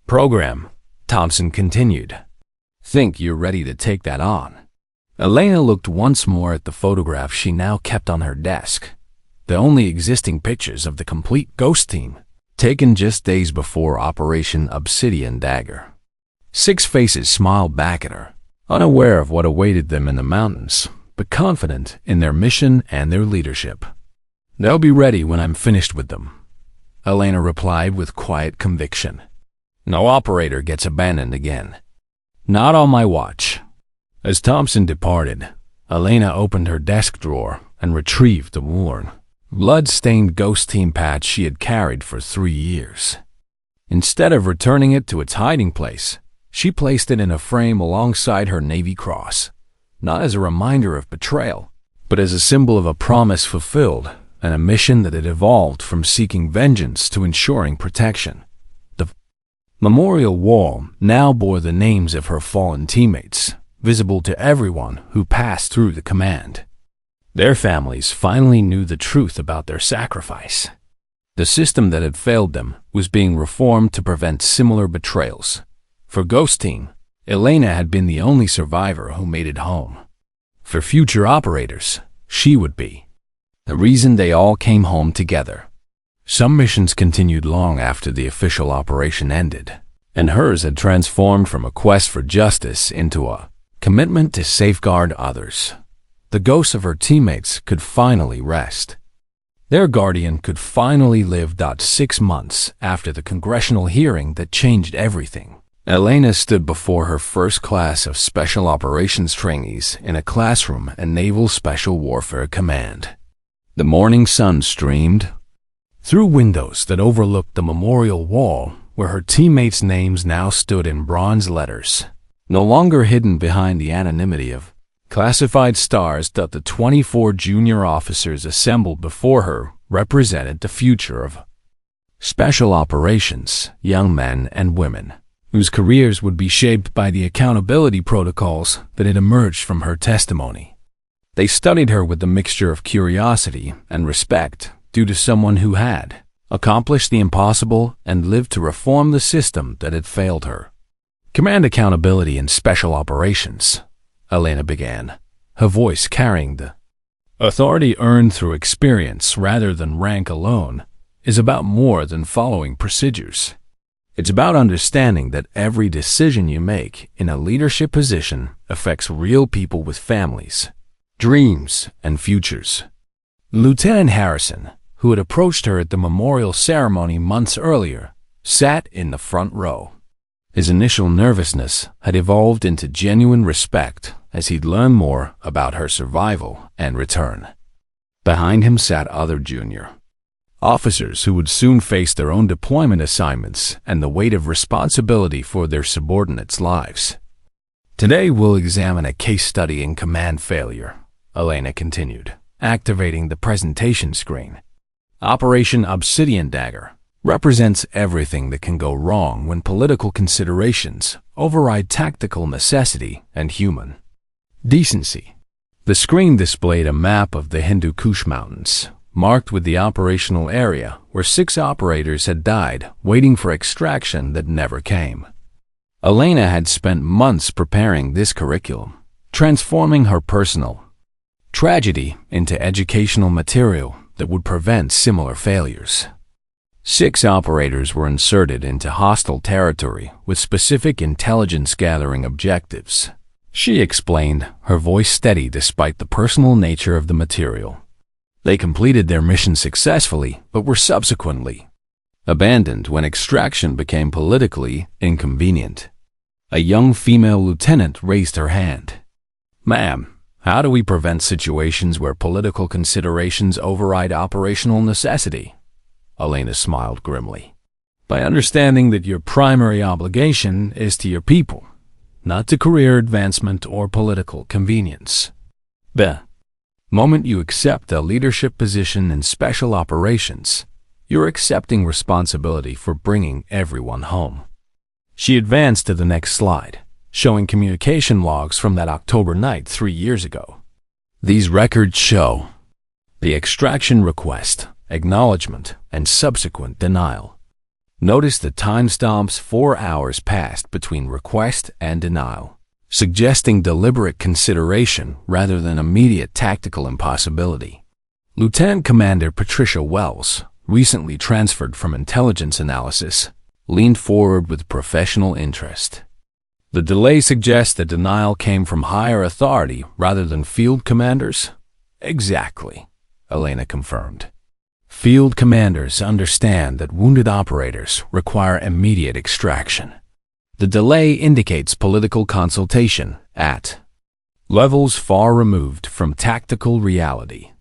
program, Thompson continued. "Think you're ready to take that on?" Elena looked once more at the photograph she now kept on her desk, the only existing pictures of the complete ghost team, taken just days before Operation Obsidian Dagger. 6 faces smiled back at her, unaware of what awaited them in the mountains, but confident in their mission and their leadership. "They'll be ready when I'm finished with them," Elena replied with quiet conviction. "No operator gets abandoned again. Not on my watch." As Thompson departed, Elena opened her desk drawer and retrieved the worn, blood-stained ghost team patch she had carried for 3 years. Instead of returning it to its hiding place, she placed it in a frame alongside her Navy cross, not as a reminder of betrayal, but as a symbol of a promise fulfilled and a mission that had evolved from seeking vengeance to ensuring protection. The memorial wall now bore the names of her fallen teammates, visible to everyone who passed through the command. Their families finally knew the truth about their sacrifice. The system that had failed them was being reformed to prevent similar betrayals. For Ghost Team, Elena had been the only survivor who made it home. For future operators, she would be the reason they all came home together. Some missions continued long after the official operation ended, and hers had transformed from a quest for justice into a commitment to safeguard others. The ghosts of her teammates could finally rest. Their guardian could finally live. 6 months after the Congressional hearing that changed everything, Elena stood before her first class of Special Operations trainees in a classroom at Naval Special Warfare Command. The morning sun streamed through windows that overlooked the memorial wall where her teammates' names now stood in bronze letters, no longer hidden behind the anonymity of classified stars. The 24 junior officers assembled before her represented the future of Special Operations, young men and women, whose careers would be shaped by the accountability protocols that had emerged from her testimony. They studied her with a mixture of curiosity and respect due to someone who had accomplished the impossible and lived to reform the system that had failed her. "Command Accountability and Special Operations," Elena began, her voice carrying the authority earned through experience rather than rank alone, "is about more than following procedures. It's about understanding that every decision you make in a leadership position affects real people with families, dreams, and futures. Lieutenant Harrison, who had approached her at the memorial ceremony months earlier, sat in the front row. His initial nervousness had evolved into genuine respect as he'd learned more about her survival and return. Behind him sat other junior officers who would soon face their own deployment assignments and the weight of responsibility for their subordinates' lives. Today we'll examine a case study in command failure, Elena continued, activating the presentation screen. Operation Obsidian Dagger represents everything that can go wrong when political considerations override tactical necessity and human decency. The screen displayed a map of the Hindu Kush Mountains, marked with the operational area where 6 operators had died waiting for extraction that never came. Elena had spent months preparing this curriculum, transforming her personal tragedy into educational material that would prevent similar failures. 6 operators were inserted into hostile territory with specific intelligence-gathering objectives. She explained, her voice steady despite the personal nature of the material. They completed their mission successfully, but were subsequently abandoned when extraction became politically inconvenient. A young female lieutenant raised her hand. "Ma'am, how do we prevent situations where political considerations override operational necessity?" Elena smiled grimly. "By understanding that your primary obligation is to your people, not to career advancement or political convenience. The moment you accept a leadership position in special operations, you're accepting responsibility for bringing everyone home." She advanced to the next slide, showing communication logs from that October night 3 years ago. These records show the extraction request, acknowledgement, and subsequent denial. Notice the timestamps: 4 hours passed between request and denial, suggesting deliberate consideration rather than immediate tactical impossibility. Lieutenant Commander Patricia Wells, recently transferred from intelligence analysis, leaned forward with professional interest. "The delay suggests that denial came from higher authority rather than field commanders?" "Exactly," Elena confirmed. "Field commanders understand that wounded operators require immediate extraction. The delay indicates political consultation at levels far removed from tactical reality."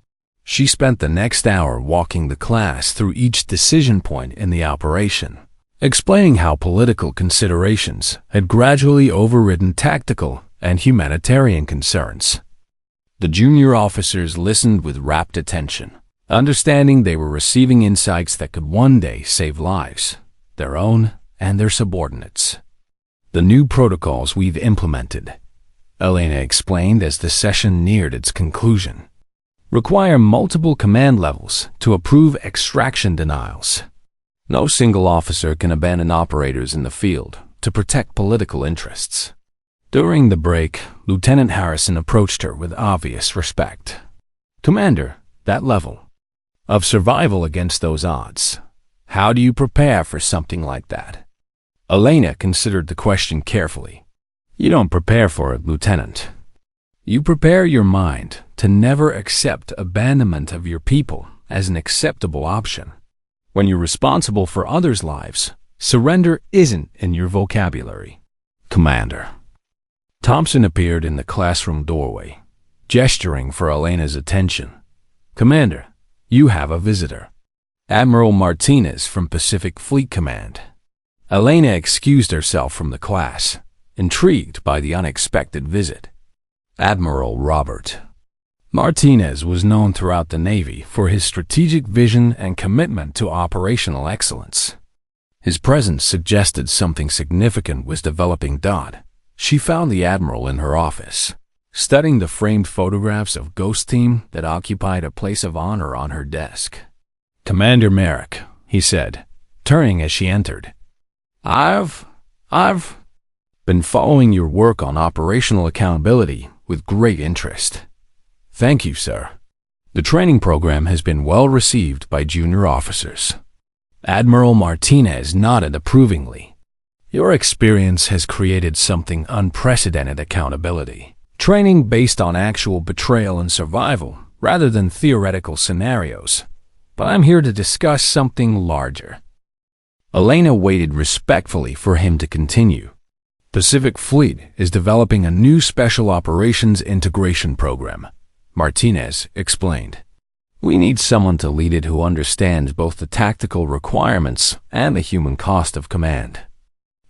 She spent the next hour walking the class through each decision point in the operation, explaining how political considerations had gradually overridden tactical and humanitarian concerns. The junior officers listened with rapt attention, understanding they were receiving insights that could one day save lives, their own and their subordinates. "The new protocols we've implemented," Elena explained as the session neared its conclusion, "require multiple command levels to approve extraction denials. No single officer can abandon operators in the field to protect political interests." During the break, Lieutenant Harrison approached her with obvious respect. "Commander, that level of survival against those odds, how do you prepare for something like that?" Elena considered the question carefully. "You don't prepare for it, Lieutenant. You prepare your mind to never accept abandonment of your people as an acceptable option. When you're responsible for others' lives, surrender isn't in your vocabulary." "Commander." Thompson appeared in the classroom doorway, gesturing for Elena's attention. "Commander, you have a visitor. Admiral Martinez from Pacific Fleet Command." Elena excused herself from the class, intrigued by the unexpected visit. Admiral Robert Martinez was known throughout the Navy for his strategic vision and commitment to operational excellence. His presence suggested something significant was developing. She found the Admiral in her office, studying the framed photographs of Ghost Team that occupied a place of honor on her desk. "Commander Merrick," he said, turning as she entered. I've been following your work on operational accountability with great interest." "Thank you, sir. The training program has been well received by junior officers." Admiral Martinez nodded approvingly. Your experience has created something unprecedented: accountability. Training based on actual betrayal and survival, rather than theoretical scenarios. But I'm here to discuss something larger. Elena waited respectfully for him to continue. Pacific Fleet is developing a new special operations integration program, Martinez explained. We need someone to lead it who understands both the tactical requirements and the human cost of command.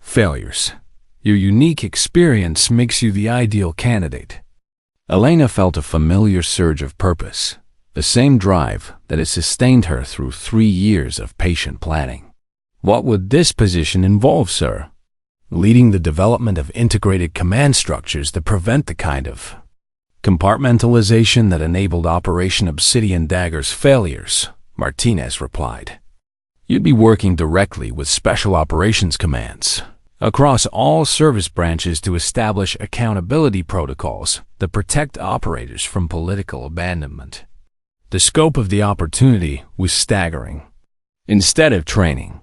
Failures. Your unique experience makes you the ideal candidate. Elena felt a familiar surge of purpose, the same drive that had sustained her through 3 years of patient planning. What would this position involve, sir? Leading the development of integrated command structures that prevent the kind of compartmentalization that enabled Operation Obsidian Dagger's failures, Martinez replied. You'd be working directly with Special Operations Commands across all service branches to establish accountability protocols that protect operators from political abandonment. The scope of the opportunity was staggering. Instead of training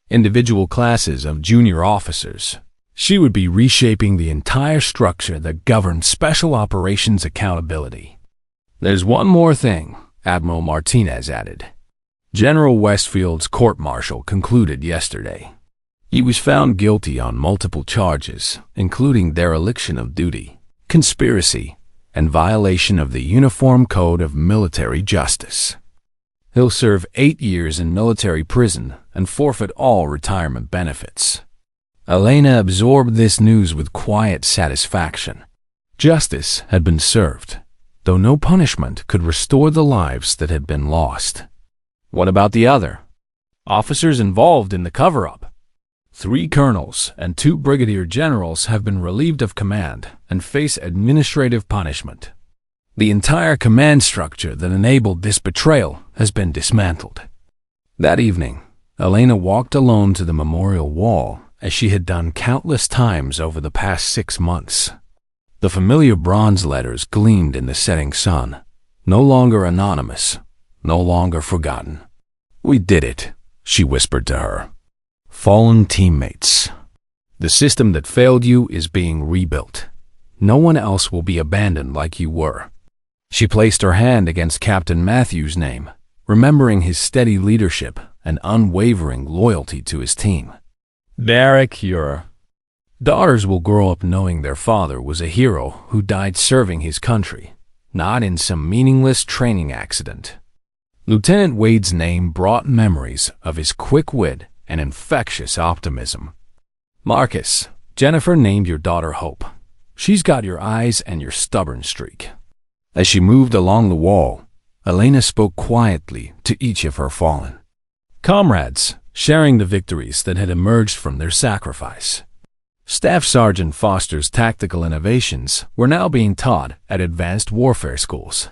individual classes of junior officers, she would be reshaping the entire structure that governs special operations accountability. There's one more thing, Admiral Martinez added. General Westfield's court-martial concluded yesterday. He was found guilty on multiple charges, including dereliction of duty, conspiracy, and violation of the Uniform Code of Military Justice. He'll serve 8 years in military prison and forfeit all retirement benefits. Elena absorbed this news with quiet satisfaction. Justice had been served, though no punishment could restore the lives that had been lost. What about the other officers involved in the cover-up? 3 colonels and 2 brigadier generals have been relieved of command and face administrative punishment. The entire command structure that enabled this betrayal has been dismantled. That evening, Elena walked alone to the memorial wall, as she had done countless times over the past 6 months. The familiar bronze letters gleamed in the setting sun, no longer anonymous, no longer forgotten. We did it, she whispered to her. Fallen teammates. The system that failed you is being rebuilt. No one else will be abandoned like you were. She placed her hand against Captain Matthews' name, remembering his steady leadership and unwavering loyalty to his team. Derek, your daughters will grow up knowing their father was a hero who died serving his country, not in some meaningless training accident. Lieutenant Wade's name brought memories of his quick wit and infectious optimism. Marcus, Jennifer named your daughter Hope. She's got your eyes and your stubborn streak. As she moved along the wall, Elena spoke quietly to each of her fallen comrades, sharing the victories that had emerged from their sacrifice. Staff Sergeant Foster's tactical innovations were now being taught at advanced warfare schools.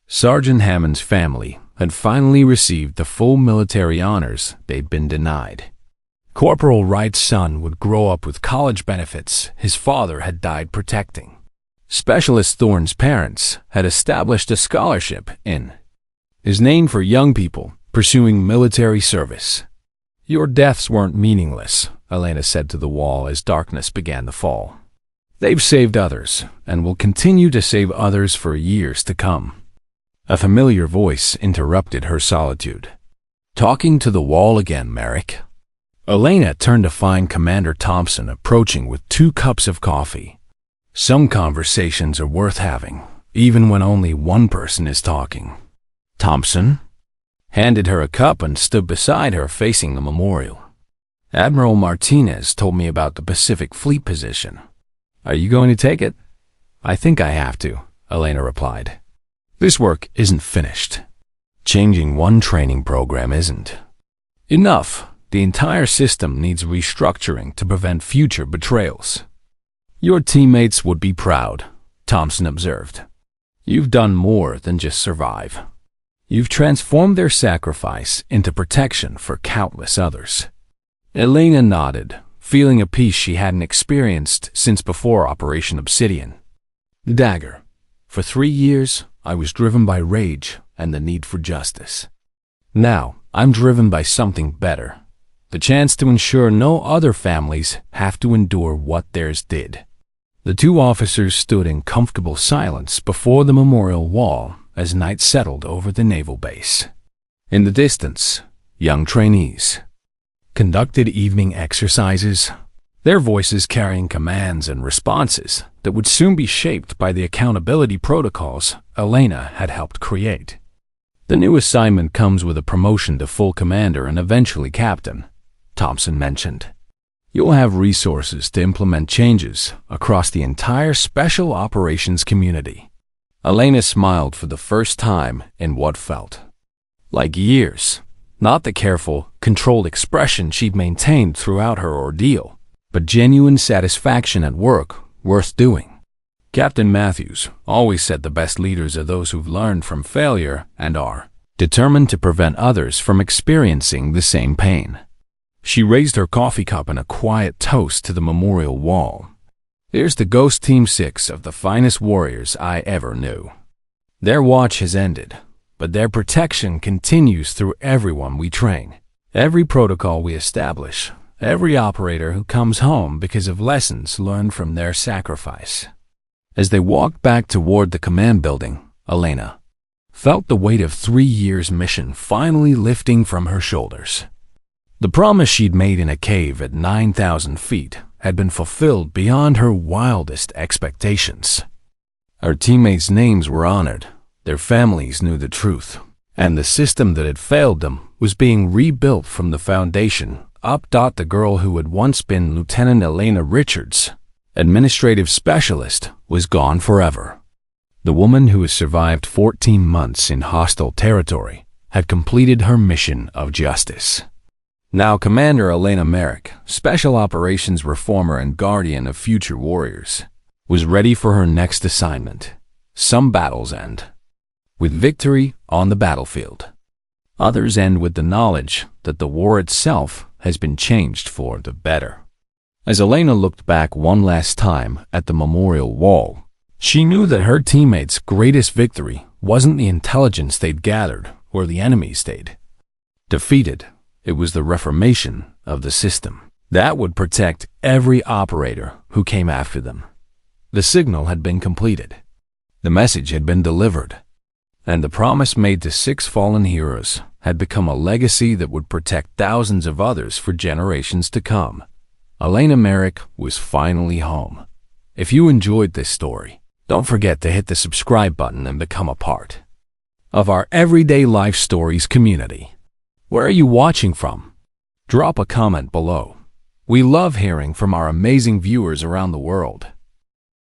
Sergeant Hammond's family had finally received the full military honors they'd been denied. Corporal Wright's son would grow up with college benefits his father had died protecting. Specialist Thorne's parents had established a scholarship in his name for young people pursuing military service. Your deaths weren't meaningless, Elena said to the wall as darkness began to fall. They've saved others and will continue to save others for years to come. A familiar voice interrupted her solitude. Talking to the wall again, Merrick. Elena turned to find Commander Thompson approaching with 2 cups of coffee. Some conversations are worth having, even when only one person is talking. Thompson handed her a cup and stood beside her facing the memorial. Admiral Martinez told me about the Pacific Fleet position. Are you going to take it? I think I have to, Elena replied. This work isn't finished. Changing one training program isn't enough. The entire system needs restructuring to prevent future betrayals. Your teammates would be proud, Thompson observed. You've done more than just survive. You've transformed their sacrifice into protection for countless others. Elena nodded, feeling a peace she hadn't experienced since before Operation Obsidian. Dagger. For 3 years, I was driven by rage and the need for justice. Now, I'm driven by something better. the chance to ensure no other families have to endure what theirs did. The two officers stood in comfortable silence before the memorial wall as night settled over the naval base. In the distance, young trainees conducted evening exercises, their voices carrying commands and responses that would soon be shaped by the accountability protocols Elena had helped create. The new assignment comes with a promotion to full commander and eventually captain, Thompson mentioned. You'll have resources to implement changes across the entire special operations community. Elena smiled for the first time in what felt like years, not the careful, controlled expression she'd maintained throughout her ordeal, but genuine satisfaction at work worth doing. Captain Matthews always said the best leaders are those who've learned from failure and are determined to prevent others from experiencing the same pain. She raised her coffee cup in a quiet toast to the memorial wall. Here's to Ghost Team 6 of the finest warriors I ever knew. Their watch has ended, but their protection continues through everyone we train, every protocol we establish, every operator who comes home because of lessons learned from their sacrifice. As they walked back toward the command building, Elena felt the weight of 3 years' mission finally lifting from her shoulders. The promise she'd made in a cave at 9,000 feet had been fulfilled beyond her wildest expectations. Her teammates' names were honored, their families knew the truth, and the system that had failed them was being rebuilt from the foundation up. The girl who had once been Lieutenant Elena Richards, administrative specialist, was gone forever. The woman who had survived 14 months in hostile territory had completed her mission of justice. Now Commander Elena Merrick, Special Operations Reformer and Guardian of Future Warriors, was ready for her next assignment. Some battles end with victory on the battlefield. Others end with the knowledge that the war itself has been changed for the better. As Elena looked back one last time at the memorial wall, she knew that her teammates' greatest victory wasn't the intelligence they'd gathered or the enemies they'd defeated. It was the reformation of the system that would protect every operator who came after them. The signal had been completed. The message had been delivered. And the promise made to 6 fallen heroes had become a legacy that would protect thousands of others for generations to come. Elena Merrick was finally home. If you enjoyed this story, don't forget to hit the subscribe button and become a part of our Everyday Life Stories community. Where are you watching from? Drop a comment below. We love hearing from our amazing viewers around the world.